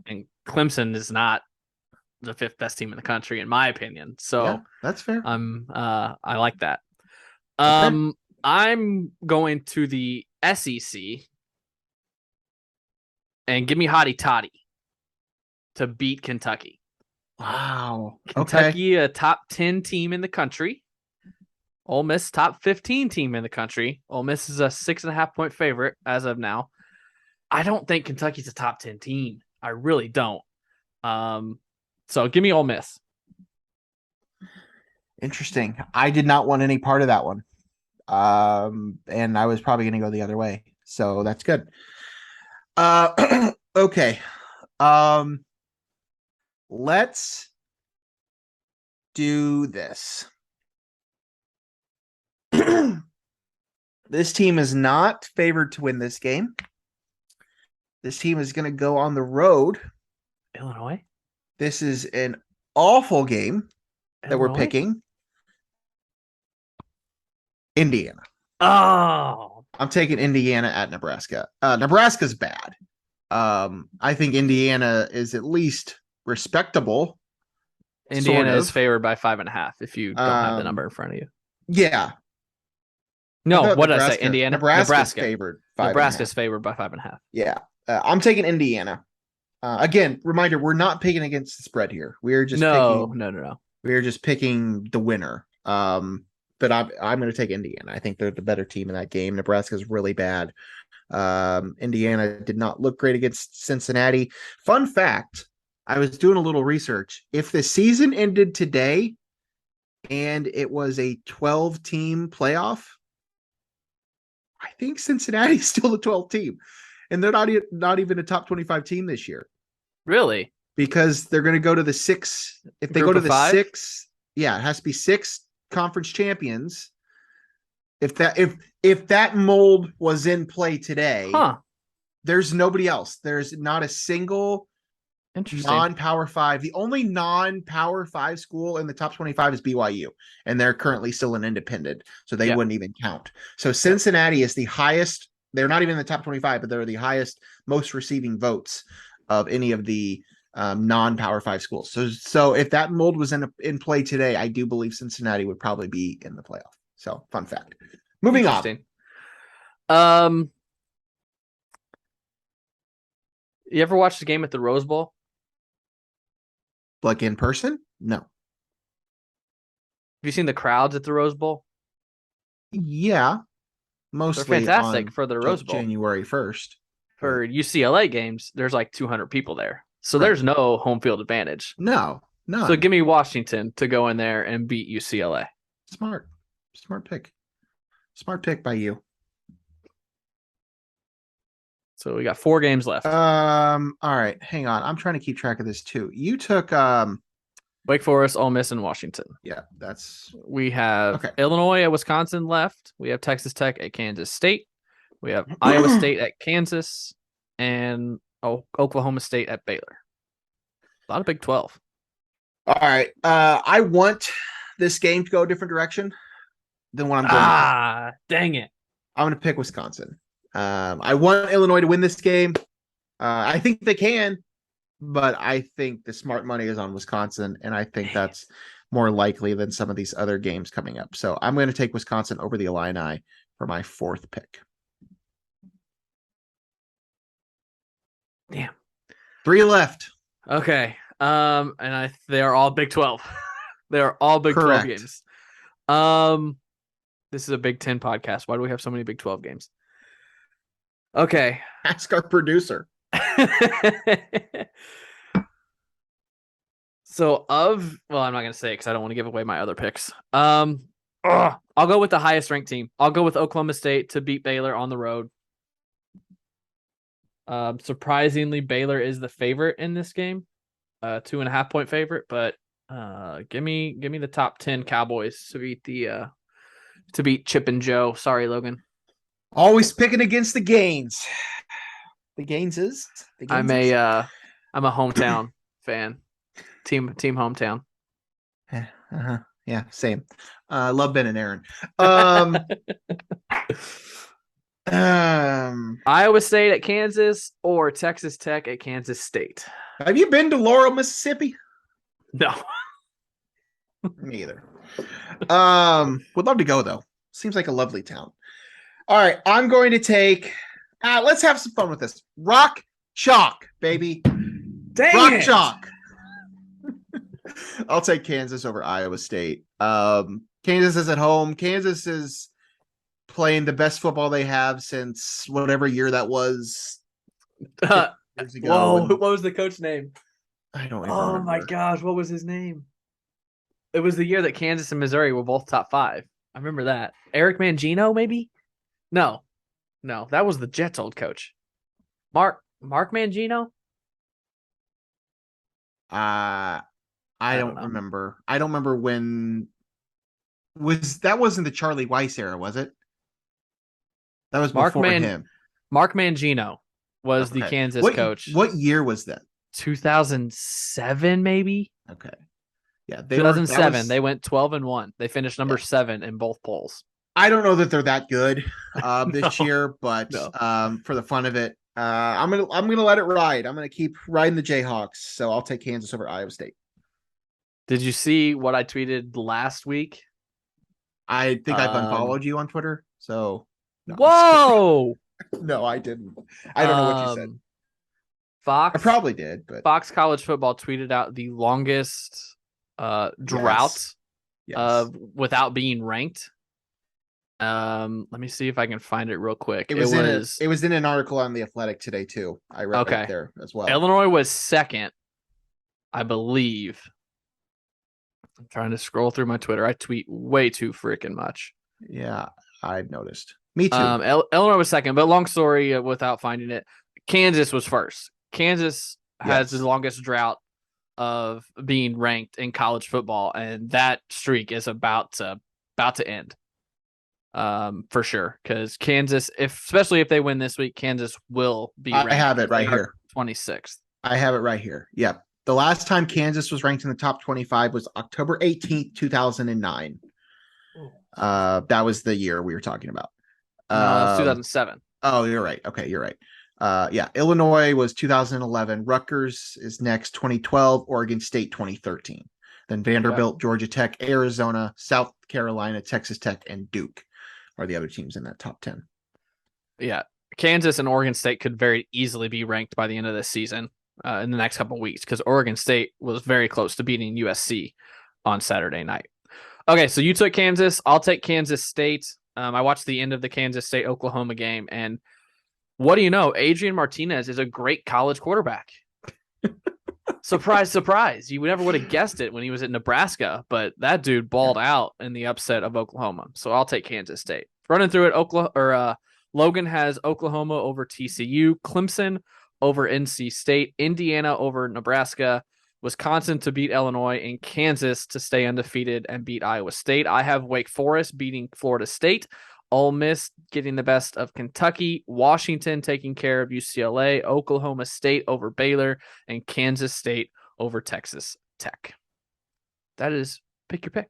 and Clemson is not the 5th best team in the country, in my opinion. So yeah, that's fair. I like that. Okay. I'm going to the SEC and give me Hottie Toddy to beat Kentucky. Wow. Kentucky, a top 10 team in the country. Ole Miss, top 15 team in the country. Ole Miss is a 6.5 point favorite as of now. I don't think Kentucky's a top 10 team. I really don't. So give me Ole Miss. Interesting. I did not want any part of that one. And I was probably going to go the other way. So that's good. Okay. Let's do this. This team is not favored to win this game. This team is going to go on the road. Illinois? This is an awful game that we're picking. Indiana. Oh. I'm taking Indiana at Nebraska. Nebraska's bad. I think Indiana is at least respectable. Indiana is favored by 5.5 if you don't have the number in front of you. Yeah. No, what did I say? Indiana? Nebraska's favored. Nebraska's favored by 5.5. Yeah. I'm taking Indiana. Again, reminder, we're not picking against the spread here. We're just No. We're just picking the winner. But I'm going to take Indiana. I think they're the better team in that game. Nebraska's really bad. Indiana did not look great against Cincinnati. Fun fact, I was doing a little research. If the season ended today and it was a 12-team playoff, I think Cincinnati's still the 12th team. And they're not even a top 25 team this year. Really? Because they're going to go to the 6. If they go to the 6, yeah, it has to be 6 conference champions. If that mold was in play today, there's nobody else. There's not a single non-Power 5. The only non-Power 5 school in the top 25 is BYU, and they're currently still an independent, so they wouldn't even count. So Cincinnati is the highest. They're not even in the top 25, but they're the highest, most receiving votes of any of the non-Power 5 schools. So if that mold was in play today, I do believe Cincinnati would probably be in the playoff. So fun fact. Moving on. You ever watch the game at the Rose Bowl? Like in person? No. Have you seen the crowds at the Rose Bowl? Yeah. Mostly they're fantastic for the Rose Bowl. January 1st. For UCLA games, there's like 200 people there. So there's no home field advantage. No. So give me Washington to go in there and beat UCLA. Smart pick. Smart pick by you. So we got 4 games left. All right, hang on. I'm trying to keep track of this too. You took Wake Forest, Ole Miss, and Washington. Yeah, we have Illinois at Wisconsin left. We have Texas Tech at Kansas State. We have Iowa State at Kansas, and Oklahoma State at Baylor. A lot of Big 12. All right. I want this game to go a different direction than what I'm going. Dang it. I'm going to pick Wisconsin. I want Illinois to win this game. I think they can, but I think the smart money is on Wisconsin, and I think that's more likely than some of these other games coming up. So I'm going to take Wisconsin over the Illini for my 4th pick. Damn. 3 left. Okay. They are all Big 12. They are all Big 12 games. This is a Big 10 podcast. Why do we have so many Big 12 games? Okay. Ask our producer. So I'm not going to say it because I don't want to give away my other picks. I'll go with the highest ranked team. I'll go with Oklahoma State to beat Baylor on the road. Surprisingly, Baylor is the favorite in this game, 2.5 point favorite. But give me the top 10 Cowboys to beat Chip and Joe. Sorry, Logan. Always picking against the Gaines. The Gaineses. I'm a hometown fan. Team hometown. Yeah, same. Love Ben and Aaron. Iowa State at Kansas or Texas Tech at Kansas State. Have you been to Laurel, Mississippi? No. Me either. Would love to go though. Seems like a lovely town. All right, I'm going to take. Let's have some fun with this. Rock chalk, baby. Dang Chalk. I'll take Kansas over Iowa State. Kansas is at home. Kansas is playing the best football they have since whatever year that was. Years ago. Whoa, what was the coach's name? I don't even remember. My gosh, what was his name? It was the year that Kansas and Missouri were both top 5. I remember that. Eric Mangino, maybe? No, that was the Jets' old coach. Mark Mangino? I I don't remember. I don't remember when that wasn't the Charlie Weiss era, was it? That was before him. Mark Mangino was the Kansas coach. What year was that? 2007, maybe. Okay. Yeah, 2007. They went 12-1. They finished number 7 in both polls. I don't know that they're that good this year, but for the fun of it, I'm gonna let it ride. I'm gonna keep riding the Jayhawks. So I'll take Kansas over Iowa State. Did you see what I tweeted last week? I think I've unfollowed you on Twitter. So no, whoa. No, I didn't. I don't know what you said. Fox. I probably did, but Fox College Football tweeted out the longest drought without being ranked. Let me see if I can find it real quick. It was in an article on The Athletic today too. I read it there as well. Illinois was second, I believe. I'm trying to scroll through my Twitter. I tweet way too freaking much. Yeah, I've noticed. Me too. Illinois was second, but long story without finding it. Kansas was first. Kansas has the longest drought of being ranked in college football, and that streak is about to end. For sure, because Kansas, especially if they win this week, Kansas will be ranked. I have it right here. 26th. I have it right here. Yep. The last time Kansas was ranked in the top 25 was October 18th, 2009. That was the year we were talking about. No, that was 2007. Oh, you're right. Okay, you're right. Illinois was 2011. Rutgers is next, 2012. Oregon State, 2013. Then Vanderbilt, Georgia Tech, Arizona, South Carolina, Texas Tech, and Duke are the other teams in that top 10. Yeah, Kansas and Oregon State could very easily be ranked by the end of this season in the next couple of weeks, because Oregon State was very close to beating USC on Saturday night. Okay, so you took Kansas. I'll take Kansas State. I watched the end of the Kansas State-Oklahoma game, and what do you know? Adrian Martinez is a great college quarterback. Surprise, surprise. You never would have guessed it when he was at Nebraska, but that dude balled out in the upset of Oklahoma. So I'll take Kansas State. Running through it, Logan has Oklahoma over TCU, Clemson over NC State, Indiana over Nebraska, Wisconsin to beat Illinois, and Kansas to stay undefeated and beat Iowa State. I have Wake Forest beating Florida State, Ole Miss getting the best of Kentucky, Washington taking care of UCLA, Oklahoma State over Baylor, and Kansas State over Texas Tech. That is pick your pick.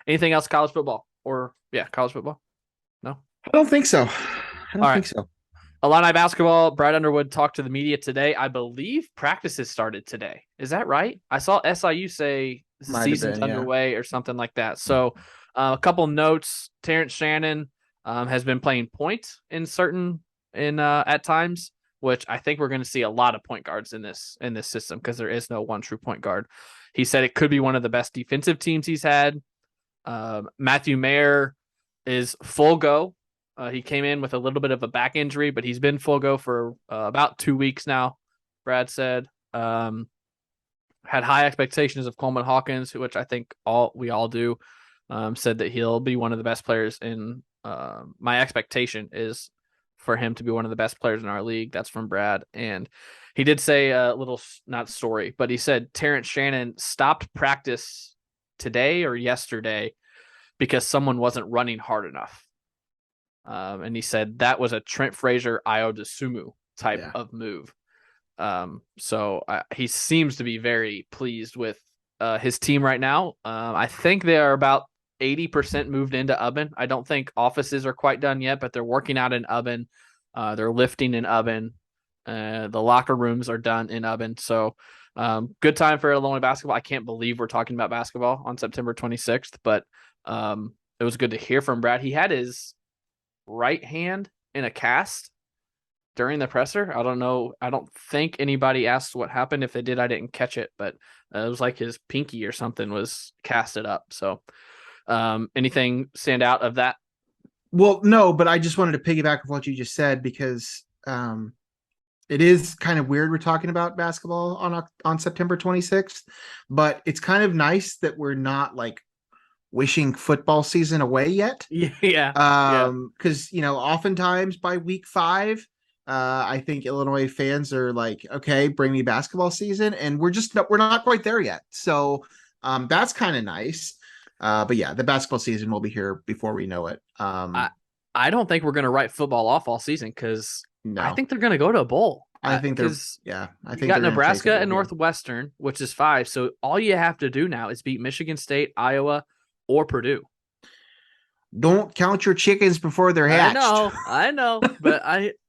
Anything else college football? College football? No? I don't think so. I don't think so. Illini basketball, Brad Underwood talked to the media today. I believe practices started today. Is that right? I saw SIU say the season's underway or something like that. So a couple notes. Terrence Shannon has been playing point at times, which I think we're going to see a lot of point guards in this system, because there is no one true point guard. He said it could be one of the best defensive teams he's had. Matthew Mayer is full go. He came in with a little bit of a back injury, but he's been full go for about 2 weeks now, Brad said. Had high expectations of Coleman Hawkins, which I think we all do. Said that he'll be one of the best players in my expectation is for him to be one of the best players in our league. That's from Brad. And he did say a little, not story, but he said Terrence Shannon stopped practice today or yesterday because someone wasn't running hard enough. And he said that was a Trent Frazier, Io DeSumo type of move. So he seems to be very pleased with his team right now. I think they are about 80% moved into Ubben. I don't think offices are quite done yet, but they're working out in Ubben. They're lifting in Ubben. The locker rooms are done in Ubben. So good time for Illinois basketball. I can't believe we're talking about basketball on September 26th, but it was good to hear from Brad. He had his right hand in a cast during the presser. I don't know. I don't think anybody asked what happened. If they did, I didn't catch it, but it was like his pinky or something was casted up. So anything stand out of that? Well, no, but I just wanted to piggyback on what you just said, because it is kind of weird we're talking about basketball on September 26th, but it's kind of nice that we're not like wishing football season away yet. Because oftentimes by week 5, I think Illinois fans are like, okay, bring me basketball season, and we're not quite there yet. So That's kind of nice. But yeah, the basketball season will be here before we know it. I don't think we're going to write football off all season because I think they're going to go to a bowl. I think they're you got Nebraska and Northwestern, which is 5. So all you have to do now is beat Michigan State, Iowa, or Purdue. Don't count your chickens before they're hatched. I know, but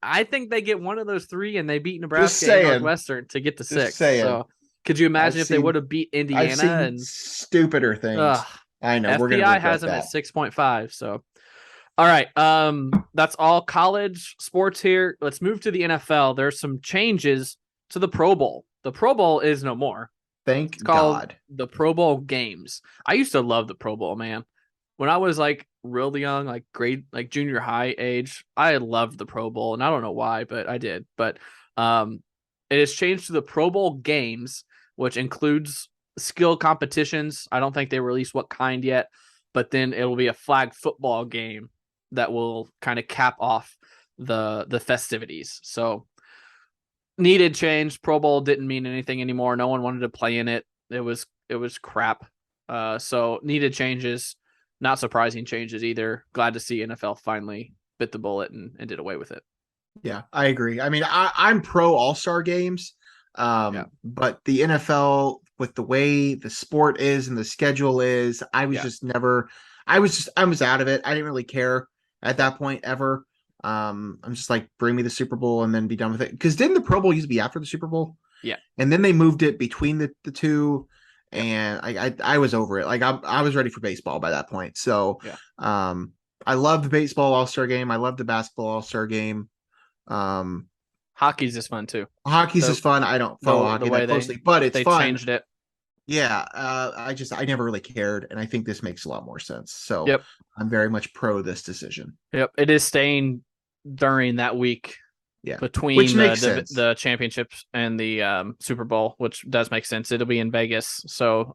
I think they get one of those 3 and they beat Nebraska and Northwestern to get to 6. So could you imagine if they would have beat Indiana and stupider things? I know. FPI has them at 6.5. So, all right. That's all college sports here. Let's move to the NFL. There's some changes to the Pro Bowl. The Pro Bowl is no more. Thank God. The Pro Bowl games. I used to love the Pro Bowl, man. When I was like really young, like junior high age, I loved the Pro Bowl, and I don't know why, but I did. But it has changed to the Pro Bowl games, which includes skill competitions. I don't think they released what kind yet, but then it'll be a flag football game that will kind of cap off the festivities. So needed change. Pro Bowl didn't mean anything anymore. No one wanted to play in it. It was crap. So needed changes. Not surprising changes either. Glad to see NFL finally bit the bullet and did away with it. Yeah, I agree. I mean, I'm pro All-Star games, but the NFL, with the way the sport is and the schedule is, I was out of it. I didn't really care at that point ever. I'm just like, bring me the Super Bowl and then be done with it. Because didn't the Pro Bowl used to be after the Super Bowl? Yeah. And then they moved it between the two. And I was over it. Like I was ready for baseball by that point. So I love the baseball All-Star game. I love the basketball All-Star game. Hockey's just fun too. Hockey's is fun. I don't follow hockey that closely, but it's fun. They changed it. Yeah. I never really cared, and I think this makes a lot more sense. So I'm very much pro this decision. Yep. It is staying during that week. Yeah, between the championships and the Super Bowl, which does make sense. It'll be in Vegas. So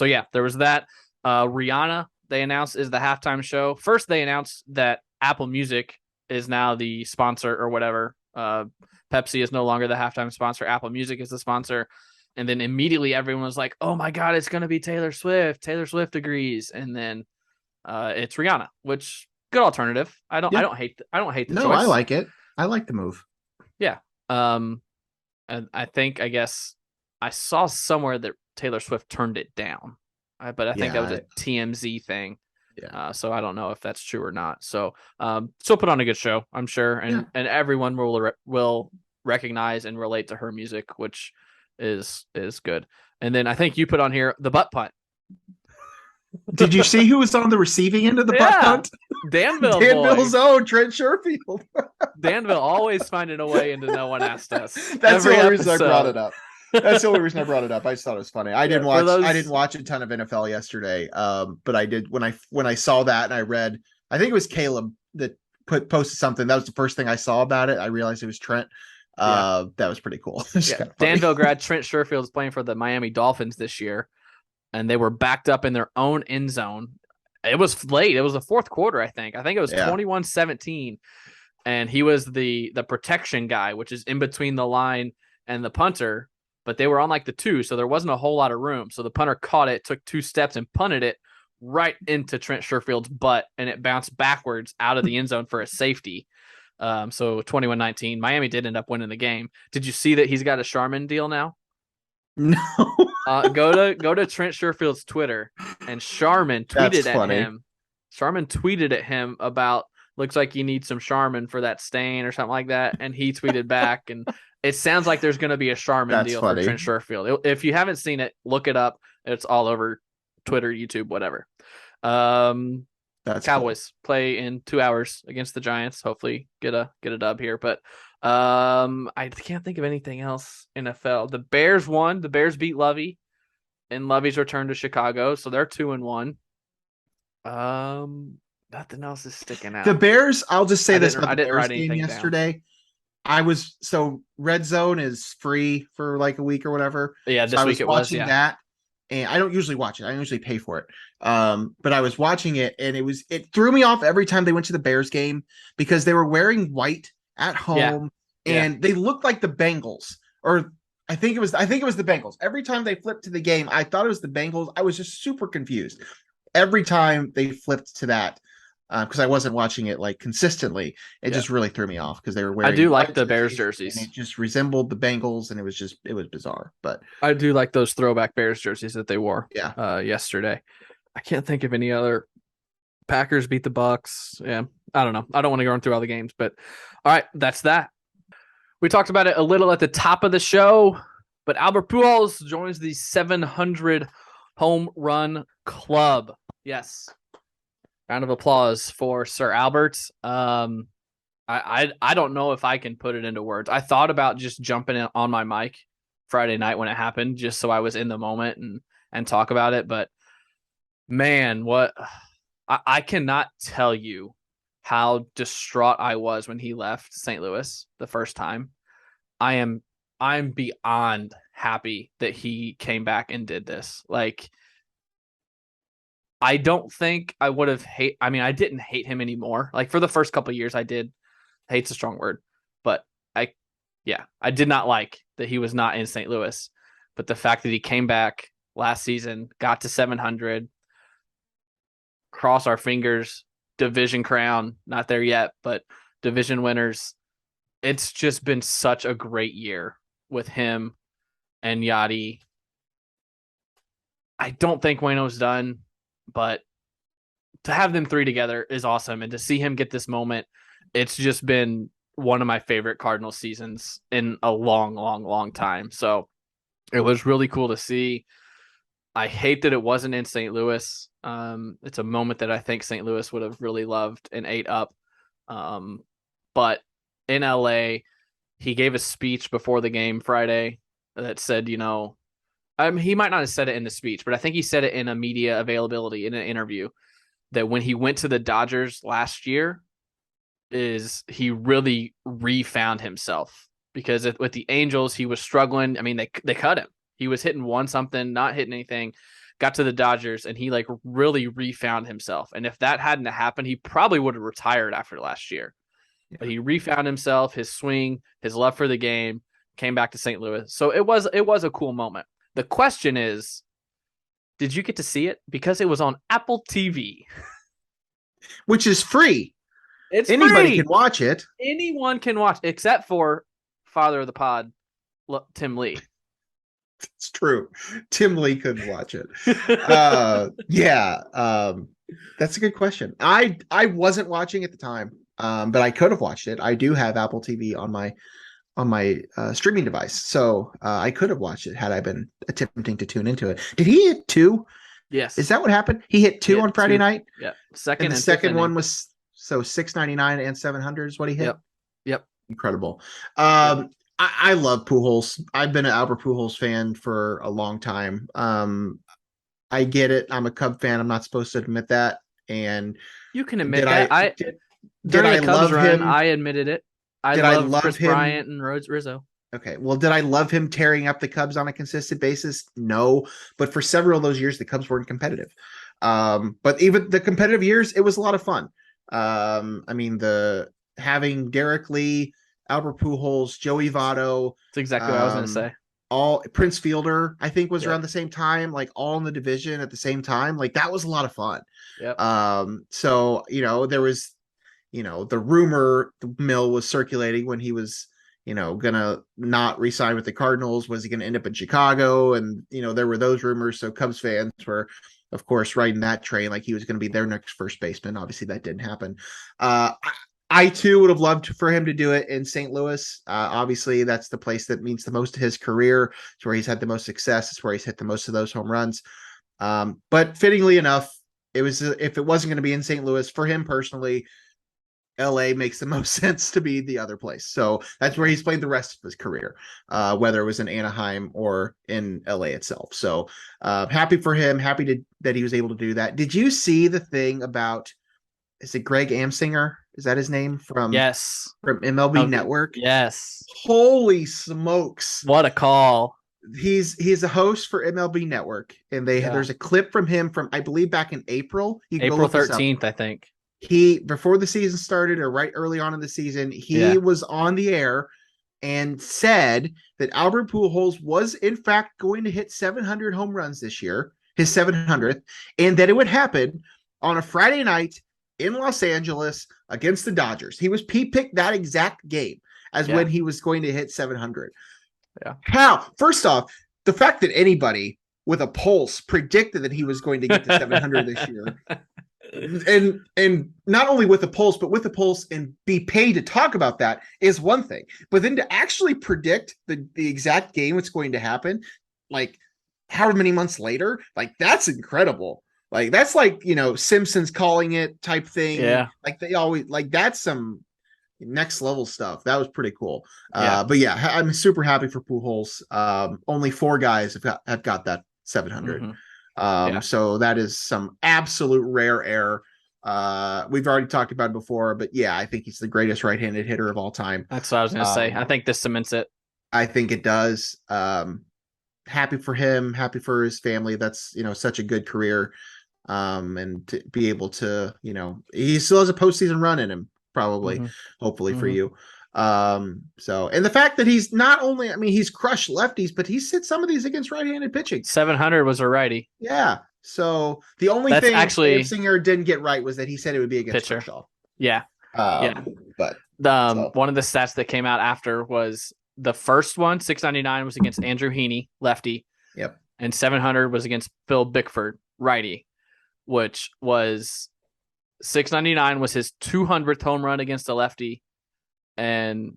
yeah, there was that. Rihanna, they announced, is the halftime show. First, they announced that Apple Music is now the sponsor or whatever. Pepsi is no longer the halftime sponsor. Apple Music is the sponsor. And then immediately everyone was like, oh my God, it's going to be Taylor Swift. Taylor Swift agrees. And then it's Rihanna, which good alternative. I don't hate the choice. No, I like it. I like the move. Yeah. And I guess I saw somewhere that Taylor Swift turned it down, but I think that was a TMZ thing. Yeah. So I don't know if that's true or not. So still put on a good show, I'm sure. And everyone will recognize and relate to her music, which is good. And then I think you put on here the butt punt. Did you see who was on the receiving end of the butt punt? Danville's own Trent Sherfield. Danville always finding a way into No One Asked Us. That's the only reason I brought it up. That's the only reason I brought it up. I just thought it was funny. I didn't watch a ton of NFL yesterday. But I did when I saw that and I read, I think it was Caleb that posted something. That was the first thing I saw about it. I realized it was Trent. That was pretty cool. Danville grad Trent Sherfield is playing for the Miami Dolphins this year. And they were backed up in their own end zone. It was late. It was the fourth quarter, I think. I think it was 21-17. And he was the protection guy, which is in between the line and the punter. But they were on like the 2, so there wasn't a whole lot of room. So the punter caught it, took 2 steps, and punted it right into Trent Sherfield's butt, and it bounced backwards out of the end zone for a safety. So 21-19. Miami did end up winning the game. Did you see that he's got a Charmin deal now? No. Go to Trent Sherfield's Twitter, and Charmin tweeted at him. Charmin tweeted at him about, looks like you need some Charmin for that stain or something like that, and he tweeted back, and it sounds like there's going to be a Charmin deal for Trent Sherfield. If you haven't seen it, look it up. It's all over Twitter, YouTube, whatever. Cowboys play in 2 hours against the Giants. Hopefully get a dub here, but I can't think of anything else. NFL. The Bears won. The Bears beat Lovey in Lovey's return to Chicago, so they're 2-1. Nothing else is sticking out. The Bears, I'll just say this about the Bears game yesterday. Red Zone is free for like a week or whatever. Yeah, this week it was. Yeah. That, and I don't usually watch it. I usually pay for it. But I was watching it, and it threw me off every time they went to the Bears game because they were wearing white at home, and they looked like the Bengals. Or I think it was the Bengals. Every time they flipped to the game, I thought it was the Bengals. I was just super confused. Every time they flipped to that, because I wasn't watching it like consistently, it just really threw me off because they were wearing. I do like the Bears jerseys, and it just resembled the Bengals, and it was bizarre. But I do like those throwback Bears jerseys that they wore. Yeah. Yesterday. I can't think of any other. Packers beat the Bucks. Yeah, I don't know. I don't want to go through all the games, but all right, that's that. We talked about it a little at the top of the show, but Albert Pujols joins the 700 home run club. Yes. Round of applause for Sir Albert. I don't know if I can put it into words. I thought about just jumping in on my mic Friday night when it happened, just so I was in the moment and talk about it. But man, I cannot tell you how distraught I was when he left St. Louis the first time. I'm beyond happy that he came back and did this. Like, I don't think I would have I didn't hate him anymore. Like, for the first couple of years I did. Hate's a strong word, but I did not like that he was not in St. Louis. But the fact that he came back last season, got to 700, cross our fingers, division crown, not there yet, but division winners. It's just been such a great year with him and Yachty. I don't think Waino's done, but to have them three together is awesome. And to see him get this moment, it's just been one of my favorite Cardinals seasons in a long, long, long time. So it was really cool to see. I hate that it wasn't in St. Louis. It's a moment that I think St. Louis would have really loved and ate up. But in LA, he gave a speech before the game Friday that said, he might not have said it in the speech, but I think he said it in a media availability in an interview that when he went to the Dodgers last year, he really refound himself because with the Angels, he was struggling. I mean, they cut him. He was hitting one something, not hitting anything, got to the Dodgers, and he really refound himself. And if that hadn't happened, he probably would have retired after last year. Yeah. But he refound himself, his swing, his love for the game, came back to St. Louis. So it was a cool moment. The question is, did you get to see it? Because it was on Apple TV. Which is free. Anybody can watch it. Anyone can watch, except for father of the pod, Tim Lee. It's true. Tim Lee couldn't watch it. That's a good question. I wasn't watching at the time, but I could have watched it. I do have Apple TV on my streaming device, so I could have watched it had I been attempting to tune into it. Did he hit 2? Yes. Is that what happened? He hit 2 on Friday night? Yeah. And the second one was 699 and 700 is what he hit? Yep. Incredible. I love Pujols. I've been an Albert Pujols fan for a long time. I get it. I'm a Cub fan. I'm not supposed to admit that. And you can admit that. During the Cubs run, I admitted it. I love Chris Bryant and Rizzo. Okay. Well, did I love him tearing up the Cubs on a consistent basis? No. But for several of those years, the Cubs weren't competitive. But even the competitive years, it was a lot of fun. Having Derek Lee, Albert Pujols, Joey Votto. That's exactly what I was going to say. All Prince Fielder, I think, was around the same time, all in the division at the same time. That was a lot of fun. Yep. So, there was, the rumor mill was circulating when he was, gonna not re-sign with the Cardinals. Was he gonna end up in Chicago? And, there were those rumors. So Cubs fans were, of course, riding that train like he was going to be their next first baseman. Obviously, that didn't happen. I too would have loved for him to do it in St. Louis. Obviously, that's the place that means the most to his career. It's where he's had the most success. It's where he's hit the most of those home runs. But fittingly enough, if it wasn't going to be in St. Louis for him personally, LA makes the most sense to be the other place. So that's where he's played the rest of his career, whether it was in Anaheim or in LA itself. So happy for him. Happy that he was able to do that. Did you see the thing about, is it Greg Amsinger? Is that his name from MLB Network? Yes. Holy smokes. What a call. He's a host for MLB Network, and there's a clip from him from, I believe, back in April. April 13th, I think. Before the season started or right early on in the season, he was on the air and said that Albert Pujols was in fact going to hit 700 home runs this year, his 700th, and that it would happen on a Friday night in Los Angeles against the Dodgers. He picked that exact game as when he was going to hit 700. Yeah. How? First off, the fact that anybody with a pulse predicted that he was going to get to 700 this year, and not only with a pulse, but with a pulse and be paid to talk about that is one thing. But then to actually predict the exact game that's going to happen, like however many months later, like that's incredible. Like that's like, Simpsons calling it type thing. Yeah. Like they always like that's some next level stuff. That was pretty cool. But yeah, I'm super happy for Pujols. Only 4 guys have got that 700. Mm-hmm. So that is some absolute rare air. We've already talked about it before, but yeah, I think he's the greatest right-handed hitter of all time. That's what I was going to say. I think this cements it. I think it does. Happy for him, happy for his family. That's, such a good career. And to be able to, he still has a postseason run in him, probably, hopefully for you. So, and the fact that he's not only, he's crushed lefties, but he's hit some of these against right-handed pitching. 700 was a righty. Yeah. So the only thing actually Singer didn't get right was that he said it would be against pitcher. Kershaw. Yeah. But one of the stats that came out after was the first one, 699 was against Andrew Heaney, lefty. Yep. And 700 was against Phil Bickford, righty, which was 699 was his 200th home run against a lefty, and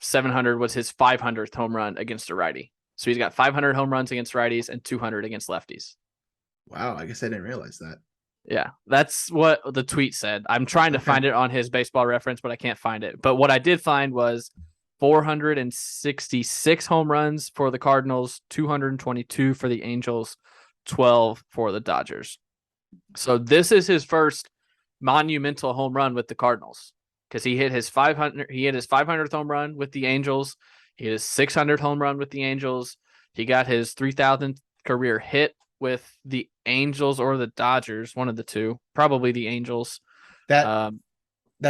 700 was his 500th home run against a righty. So he's got 500 home runs against righties and 200 against lefties. Wow, I guess I didn't realize that. Yeah, that's what the tweet said. I'm trying to find it on his Baseball Reference, but I can't find it. But what I did find was 466 home runs for the Cardinals, 222 for the Angels, 12 for the Dodgers. So this is his first monumental home run with the Cardinals, because he hit his 500th home run with the Angels. He hit his 600th home run with the Angels. He got his 3,000th career hit with the Angels or the Dodgers, one of the two, probably the Angels. That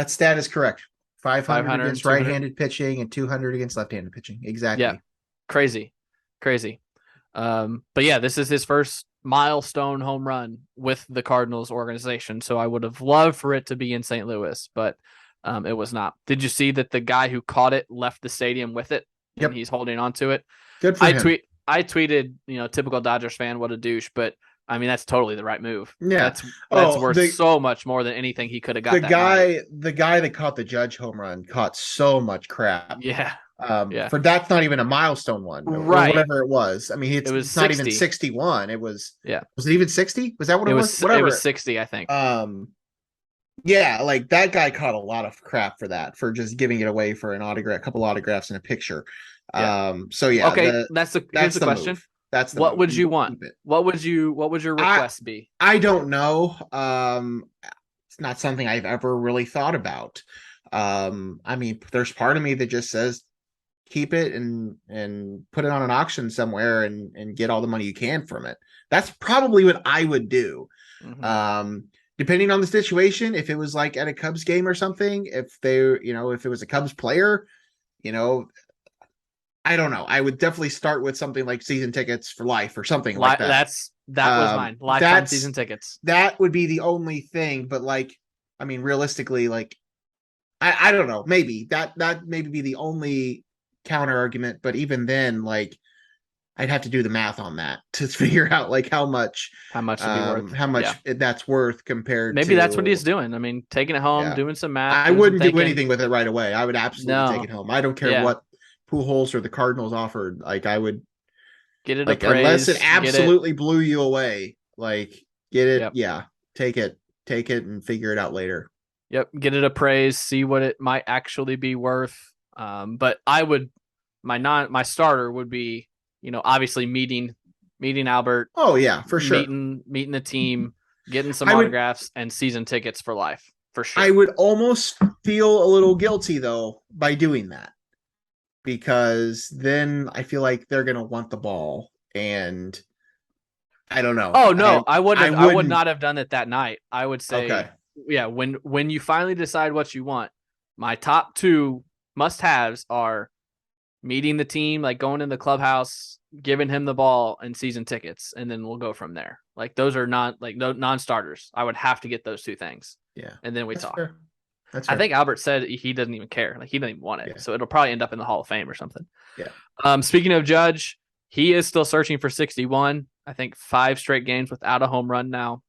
stat is correct. 500 against right-handed pitching and 200 against left-handed pitching. Exactly. Yeah. Crazy. But yeah, this is his first milestone home run with the Cardinals organization. So I would have loved for it to be in St. Louis, but it was not. Did you see that the guy who caught it left the stadium with it? Yep. And he's holding on to it. Good for him. I tweeted, typical Dodgers fan, what a douche, but that's totally the right move. Yeah. That's worth so much more than anything he could have got. The guy that caught the Judge home run caught so much crap. Yeah. For that's not even a milestone one, right? Or whatever it was. It was not even 61. It was. Yeah. Was it even 60? Was that what it was? Whatever. It was 60, I think. Yeah, like that guy caught a lot of crap for that, for just giving it away for an autograph, a couple autographs and a picture. Yeah. So yeah. Okay, here's the question. Move. That's the what move. would you want? What would your request be? I don't know. It's not something I've ever really thought about. There's part of me that just says keep it and put it on an auction somewhere and get all the money you can from it. That's probably what I would do. Mm-hmm. Depending on the situation, if it was like at a Cubs game or something, if it was a Cubs player, I don't know. I would definitely start with something like season tickets for life or something like that. That was mine. Lifetime season tickets. That would be the only thing. But realistically, I don't know. Maybe that maybe be the only counter argument. But even then, I'd have to do the math on that to figure out how much that's worth compared. Maybe that's what he's doing. Taking it home, doing some math. I wouldn't do anything with it right away. I would absolutely take it home. I don't care what Pujols or the Cardinals offered. I would get it appraised, unless it absolutely blew you away. Get it. Yep. Yeah, take it and figure it out later. Yep, get it appraised, see what it might actually be worth. But I would my starter would be, obviously meeting Albert. Oh yeah, for sure. Meeting the team, getting some autographs and season tickets for life, for sure. I would almost feel a little guilty though by doing that, because then I feel like they're gonna want the ball, and I don't know. Oh no, I would not have done it that night. I would say, okay. Yeah, when you finally decide what you want, my top 2 must-haves are meeting the team, like going in the clubhouse, giving him the ball and season tickets, and then we'll go from there. Like those are not like no non-starters. I would have to get those two things. Yeah. And then we talk. Fair. That's I think Albert said he doesn't even care. Like he doesn't even want it. Yeah. So it'll probably end up in the Hall of Fame or something. Yeah. Speaking of Judge, he is still searching for 61. I think 5 straight games without a home run now.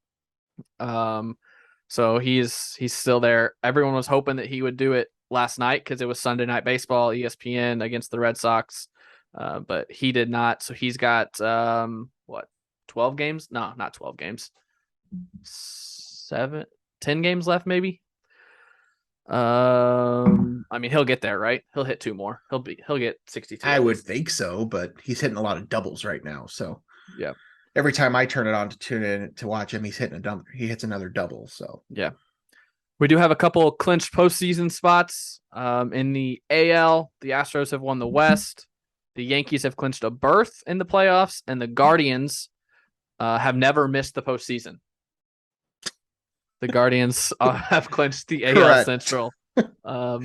So he's still there. Everyone was hoping that he would do it last night because it was Sunday Night Baseball, ESPN against the Red Sox. But he did not. So he's got 12 games? No, not 12 games. 10 games left, maybe. I mean, he'll get there, right? He'll hit 2 more. He'll get 62. I would think so, but he's hitting a lot of doubles right now. So yeah, every time I turn it on to tune in to watch him, he's hitting he hits another double. So yeah, we do have a couple of clinched postseason spots. In the AL, the Astros have won the West. The Yankees have clinched a berth in the playoffs, and the Guardians have never missed the postseason. The Guardians have clinched the AL Central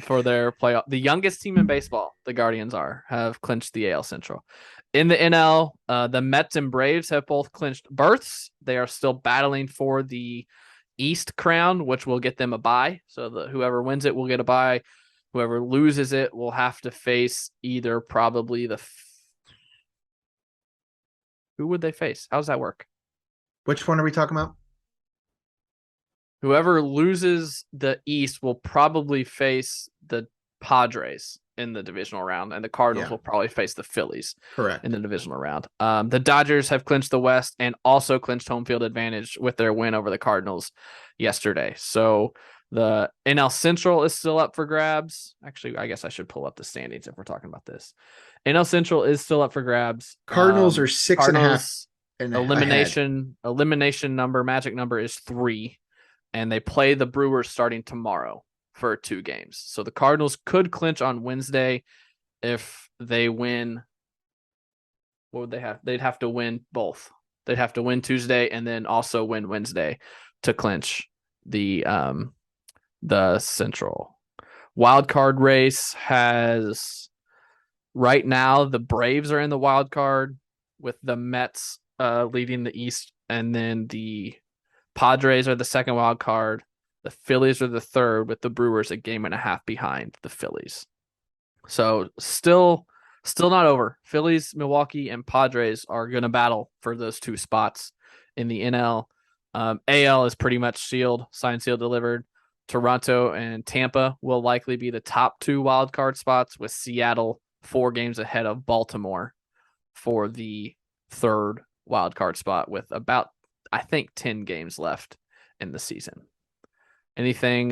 for their playoff. The youngest team in baseball, the Guardians have clinched the AL Central. In the NL, the Mets and Braves have both clinched berths. They are still battling for the East crown, which will get them a bye. So whoever wins it will get a bye. Whoever loses it will have to face either probably who would they face? How does that work? Which one are we talking about? Whoever loses the East will probably face the Padres in the divisional round, and the Cardinals will probably face the Phillies in the divisional round. The Dodgers have clinched the West and also clinched home field advantage with their win over the Cardinals yesterday. So the NL Central is still up for grabs. Actually, I guess I should pull up the standings if we're talking about this. NL Central is still up for grabs. Cardinals are 6.5. Elimination number, magic number is 3. And they play the Brewers starting tomorrow for 2 games. So the Cardinals could clinch on Wednesday if they win. What would they have? They'd have to win both. They'd have to win Tuesday and then also win Wednesday to clinch the Central. Wild card race has right now the Braves are in the wild card with the Mets leading the East, and then the Padres are the second wild card. The Phillies are the third, with the Brewers a game and a half behind the Phillies. So still not over. Phillies, Milwaukee, and Padres are going to battle for those 2 spots in the NL. AL is pretty much sealed, signed, sealed, delivered. Toronto and Tampa will likely be the top 2 wild card spots, with Seattle 4 games ahead of Baltimore for the 3rd wild card spot, with about, I think, 10 games left in the season. Anything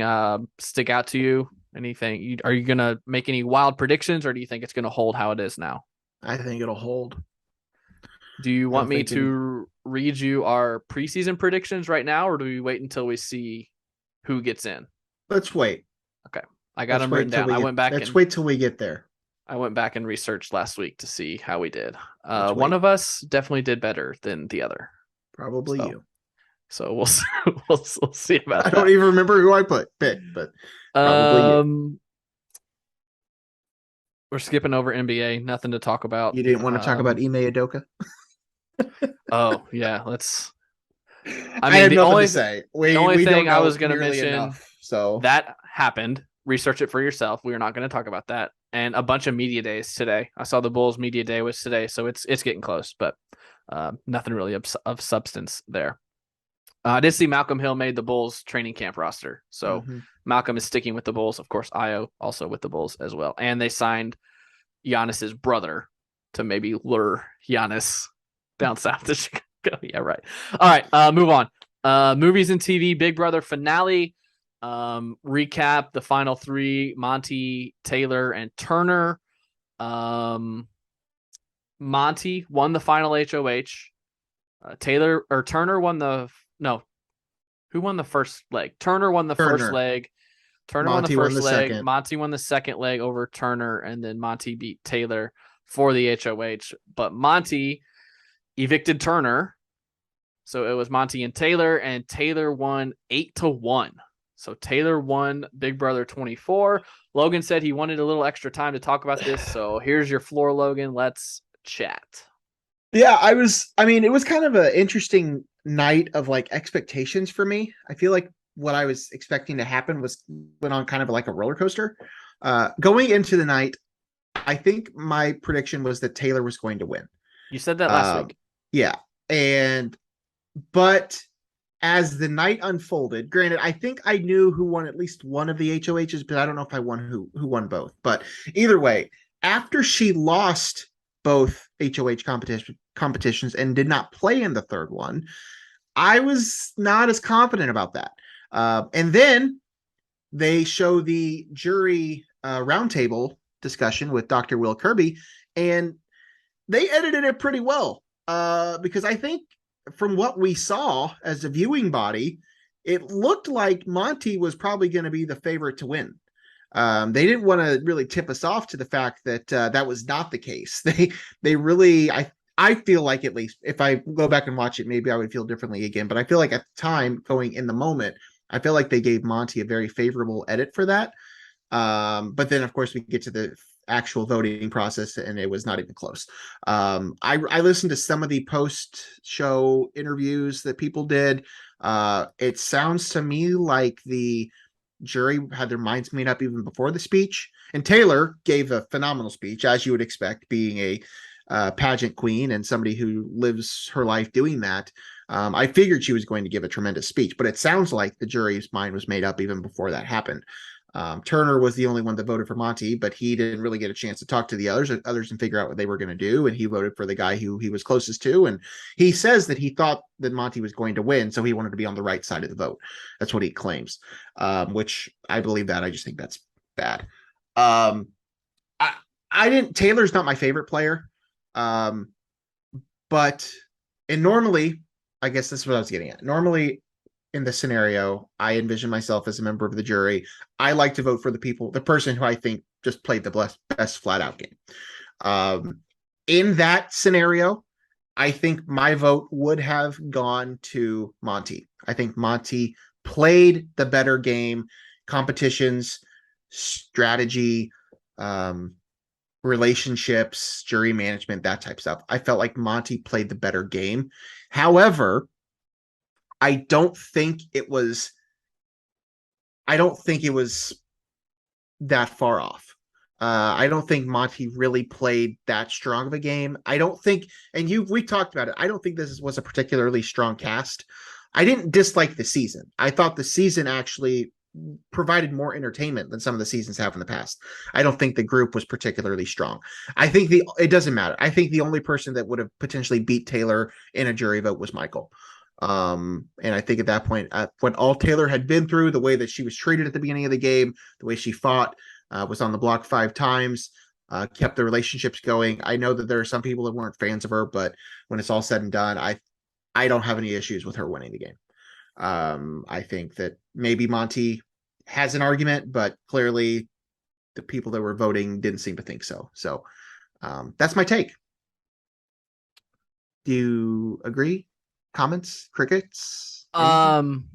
stick out to you? Anything? Are you going to make any wild predictions, or do you think it's going to hold how it is now? I think it'll hold. Do you want me to read you our preseason predictions right now, or do we wait until we see who gets in? Let's wait. Okay. I got them written down. Let's wait till we get there. I went back and researched last week to see how we did. One of us definitely did better than the other. Probably you. So we'll see about that. I don't even remember who I picked, but probably you. We're skipping over NBA. Nothing to talk about. You didn't want to talk about Ime Udoka? Oh yeah, let's. I had nothing to say. The only thing I was going to mention, enough, so that happened. Research it for yourself. We are not going to talk about that. And a bunch of media days today. I saw the Bulls media day was today, so it's getting close, but nothing really of substance there. I did see Malcolm Hill made the Bulls training camp roster, so Malcolm is sticking with the Bulls. Of course, Io also with the Bulls as well, and they signed Giannis's brother to maybe lure Giannis down south to Chicago. Yeah, right. All right, move on. Movies and TV, Big Brother finale. Recap the final 3: Monty, Taylor, and Turner. Monty won the final HOH. Turner won the who won the first leg? Turner won the first leg. Turner won the first leg. Second. Monty won the second leg over Turner, and then Monty beat Taylor for the HOH. But Monty evicted Turner, so it was Monty and Taylor won 8-1. So Taylor won Big Brother 24. Logan said he wanted a little extra time to talk about this. So here's your floor, Logan. Let's chat. Yeah, it was kind of an interesting night of like expectations for me. I feel like what I was expecting to happen went on kind of like a roller coaster. Going into the night, I think my prediction was that Taylor was going to win. You said that last week. Yeah. But as the night unfolded, granted, I think I knew who won at least one of the HOHs, but I don't know if I won who won both. But either way, after she lost both HOH competitions and did not play in the third one, I was not as confident about that. And then they show the jury roundtable discussion with Dr. Will Kirby, and they edited it pretty well because I think from what we saw as a viewing body, it looked like Monty was probably going to be the favorite to win. They didn't want to really tip us off to the fact that that was not the case. They really, I feel like, at least if I go back and watch it, maybe I would feel differently again. But I feel like at the time, going in the moment, I feel like they gave Monty a very favorable edit for that. But then, of course, we get to the actual voting process, and it was not even close. I listened to some of the post-show interviews that people did. It sounds to me like the jury had their minds made up even before the speech, and Taylor gave a phenomenal speech, as you would expect, being a pageant queen and somebody who lives her life doing that. I figured she was going to give a tremendous speech, but it sounds like the jury's mind was made up even before that happened. Turner was the only one that voted for Monty, but he didn't really get a chance to talk to the others and figure out what they were going to do. And he voted for the guy who he was closest to. And he says that he thought that Monty was going to win, so he wanted to be on the right side of the vote. That's what he claims, which I believe that. I just think that's bad. Taylor's not my favorite player. But normally, I guess this is what I was getting at. Normally, in this scenario, I envision myself as a member of the jury. I like to vote for the person who I think just played the best flat out game. In that scenario, I think my vote would have gone to Monty. I think Monty played the better game, competitions, strategy, relationships, jury management, that type of stuff. I felt like Monty played the better game. However, I don't think it was that far off. I don't think Monty really played that strong of a game. I don't think, and we talked about it, I don't think this was a particularly strong cast. I didn't dislike the season. I thought the season actually provided more entertainment than some of the seasons have in the past. I don't think the group was particularly strong. I think it doesn't matter. I think the only person that would have potentially beat Taylor in a jury vote was Michael. And I think at that point, when all Taylor had been through, the way that she was treated at the beginning of the game, the way she fought, was on the block 5 times, kept the relationships going. I know that there are some people that weren't fans of her, but when it's all said and done, I don't have any issues with her winning the game. I think that maybe Monty has an argument, but clearly the people that were voting didn't seem to think so. So that's my take. Do you agree? Comments? Crickets? Anything?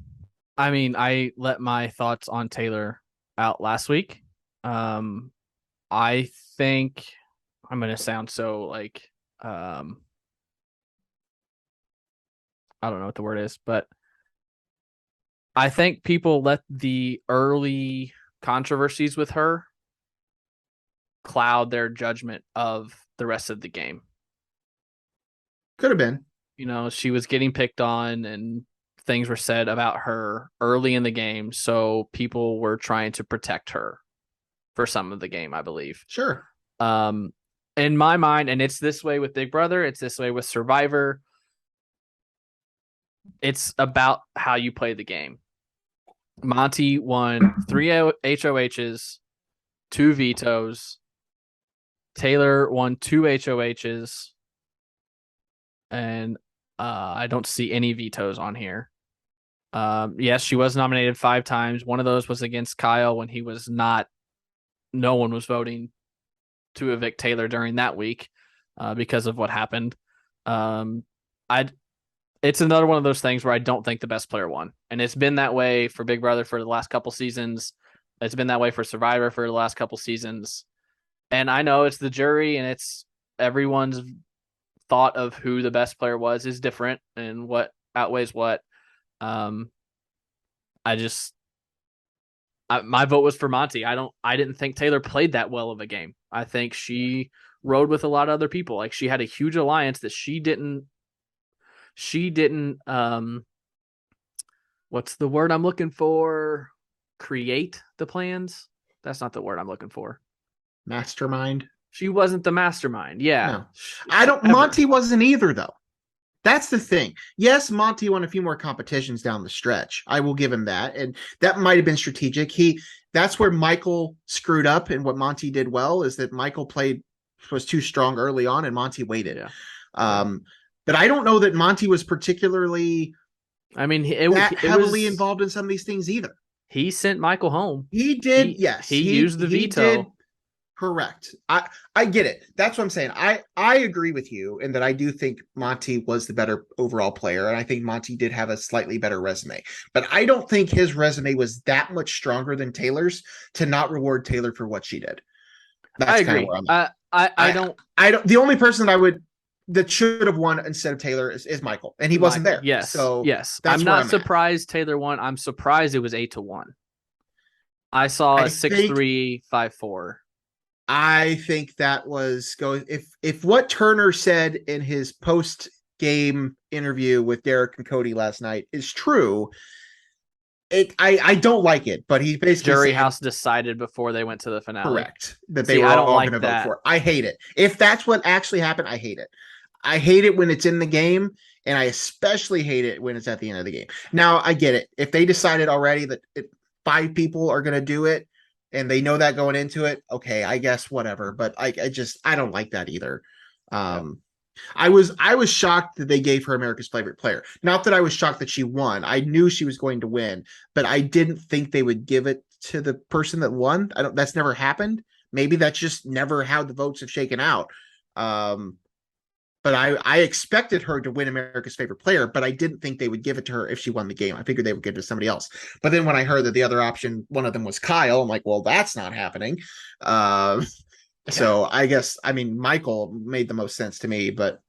I mean, I let my thoughts on Taylor out last week. I think I'm gonna sound so like I don't know what the word is, but I think people let the early controversies with her cloud their judgment of the rest of the game. Could have been. You know, she was getting picked on and things were said about her early in the game, so people were trying to protect her for some of the game, I believe. Sure. In my mind, and it's this way with Big Brother, it's this way with Survivor, it's about how you play the game. Monty won 3 HOHs, 2 vetoes. Taylor won 2 HOHs, and I don't see any vetoes on here. Yes, she was nominated 5 times. One of those was against Kyle when he was not. No one was voting to evict Taylor during that week because of what happened. it's another one of those things where I don't think the best player won. And it's been that way for Big Brother for the last couple seasons. It's been that way for Survivor for the last couple seasons. And I know it's the jury and it's everyone's thought of who the best player was is different and what outweighs what. My vote was for Monty. I didn't think Taylor played that well of a game. I think she rode with a lot of other people. Like she had a huge alliance that she didn't what's the word I'm looking for? Create the plans? That's not the word I'm looking for. Mastermind. She wasn't the mastermind. Yeah. No. Monty wasn't either though. That's the thing. Yes, Monty won a few more competitions down the stretch. I will give him that. And that might have been strategic. That's where Michael screwed up, and what Monty did well is that Michael was too strong early on and Monty waited. Yeah. But I don't know that Monty was particularly heavily involved in some of these things either. He sent Michael home. He did, yes. He used the veto. Correct. I get it. That's what I'm saying. I agree with you in that I do think Monty was the better overall player, and I think Monty did have a slightly better resume. But I don't think his resume was that much stronger than Taylor's to not reward Taylor for what she did. I agree. I don't. The only person that should have won instead of Taylor is Michael, and he wasn't there. Yes. So yes, I'm not surprised Taylor won. I'm surprised it was 8-1. I saw a 6-3, 5-4. I think that was if what Turner said in his post game interview with Derek and Cody last night is true. I don't like it, but he basically jury house decided before they went to the finale. Correct. That they were all going to vote for. I hate it. If that's what actually happened, I hate it. I hate it when it's in the game, and I especially hate it when it's at the end of the game. Now, I get it. If they decided already that 5 people are going to do it, and they know that going into it, okay, I guess whatever. But I don't like that either. I was shocked that they gave her America's favorite player. Not that I was shocked that she won. I knew she was going to win, but I didn't think they would give it to the person that won. That's never happened. Maybe that's just never how the votes have shaken out. But I expected her to win America's favorite player, but I didn't think they would give it to her if she won the game. I figured they would give it to somebody else. But then when I heard that the other option, one of them was Kyle, I'm like, well, that's not happening. So I guess, Michael made the most sense to me, but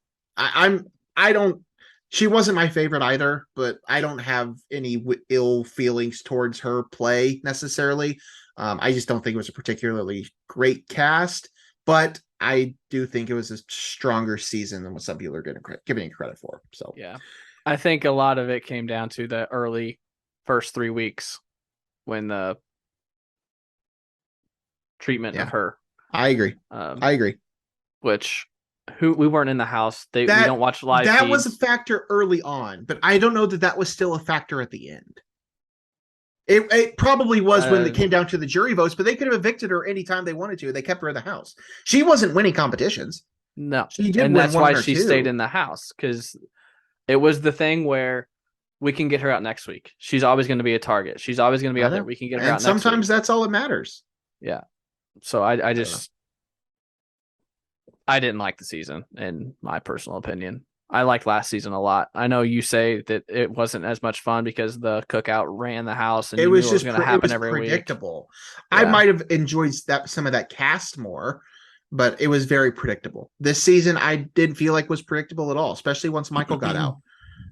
she wasn't my favorite either, but I don't have any ill feelings towards her play necessarily. I just don't think it was a particularly great cast, but I do think it was a stronger season than what some people are giving credit for. So yeah, I think a lot of it came down to the early first 3 weeks when the treatment of her. I agree. Which we weren't in the house. We don't watch live. That feeds. Was a factor early on, but I don't know that was still a factor at the end. It probably was when it came down to the jury votes, but they could have evicted her anytime they wanted to. They kept her in the house. She wasn't winning competitions. No, she did, and that's why she stayed in the house, because it was the thing where we can get her out next week. She's always going to be a target. She's always going to be out there. We can get her out. Sometimes that's all that matters. Yeah. So I didn't like the season, in my personal opinion. I liked last season a lot. I know you say that it wasn't as much fun because the cookout ran the house and it was just going to happen every predictable. week. I might have enjoyed some of that cast more, but it was very predictable. This season, I didn't feel like was predictable at all, especially once Michael got out.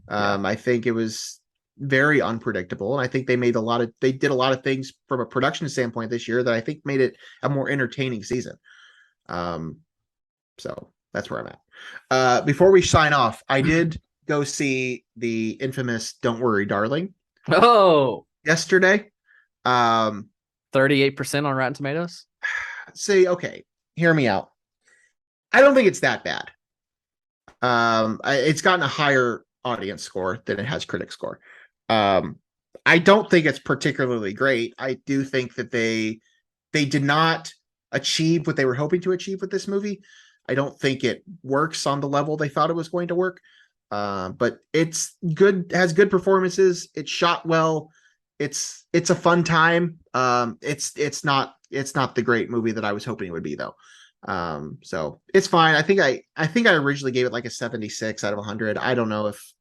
I think it was very unpredictable, and I think they did a lot of things from a production standpoint this year that I think made it a more entertaining season. So that's where I'm at. Before we sign off, I did go see the infamous "Don't Worry, Darling." Yesterday, 38% on Rotten Tomatoes. Say, okay, hear me out. I don't think it's that bad. It's gotten a higher audience score than it has critic score. I don't think it's particularly great. I do think that they did not achieve what they were hoping to achieve with this movie. I don't think it works on the level they thought it was going to work. But it's good, has good performances. It's shot well. It's a fun time. It's not the great movie that I was hoping it would be though. So it's fine. I think I originally gave it like a 76 out of 100. I don't know if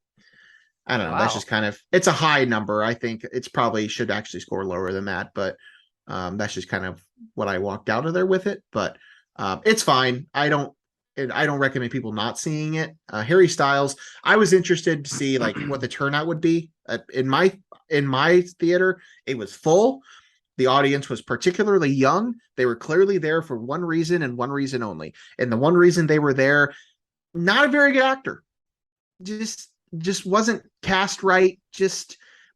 I don't know. Wow. That's just kind of, it's a high number. I think it's probably should actually score lower than that, but that's just kind of what I walked out of there with it. But it's fine. I don't recommend people not seeing it. Harry Styles, I was interested to see like what the turnout would be. In my theater, it was full. The audience was particularly young. They were clearly there for one reason and one reason only. And the one reason they were there, not a very good actor. Just wasn't cast right.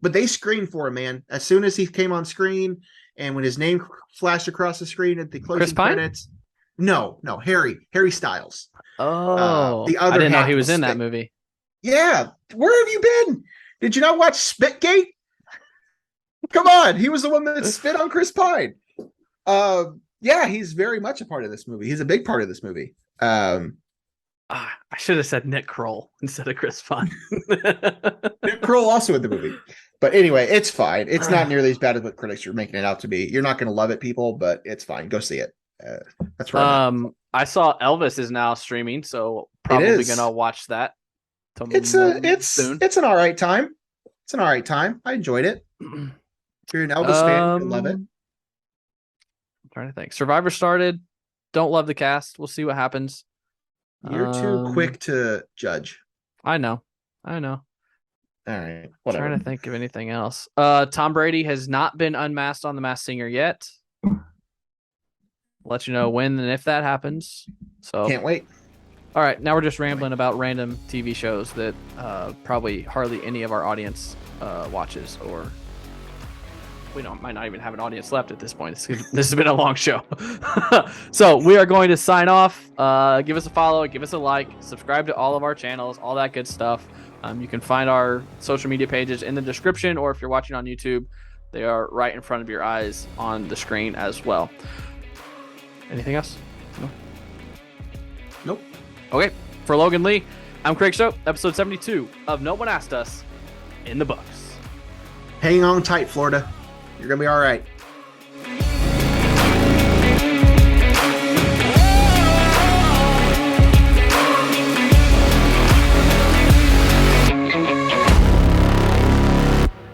But they screamed for him, man. As soon as he came on screen and when his name flashed across the screen at the closing credits. No, Harry Styles. Oh, the other I didn't know he was in that movie. Yeah. Where have you been? Did you not watch Spitgate? Come on. He was the one that spit on Chris Pine. Yeah, he's very much a part of this movie. He's a big part of this movie. I should have said Nick Kroll instead of Chris Pine. Nick Kroll also in the movie. But anyway, it's fine. It's not nearly as bad as what critics are making it out to be. You're not going to love it, people, but it's fine. Go see it. That's right. I saw Elvis is now streaming, so probably going to watch that. It's an all right time. It's an all right time. I enjoyed it. If you're an Elvis fan, you'll love it. I'm trying to think. Survivor started. Don't love the cast. We'll see what happens. You're too quick to judge. I know. All right. Whatever. I'm trying to think of anything else. Tom Brady has not been unmasked on The Masked Singer yet. Let you know when and if that happens. So can't wait. All right, now we're just rambling about random TV shows that probably hardly any of our audience watches, or we might not even have an audience left at this point. This has been a long show. So we are going to sign off. Give us a follow, give us a like, subscribe to all of our channels, all that good stuff. You can find our social media pages in the description, or if you're watching on YouTube, they are right in front of your eyes on the screen as well. Anything else? No? Nope. Okay. For Logan Lee, I'm Craig Choate, episode 72 of No One Asked Us in the books. Hang on tight, Florida. You're going to be all right.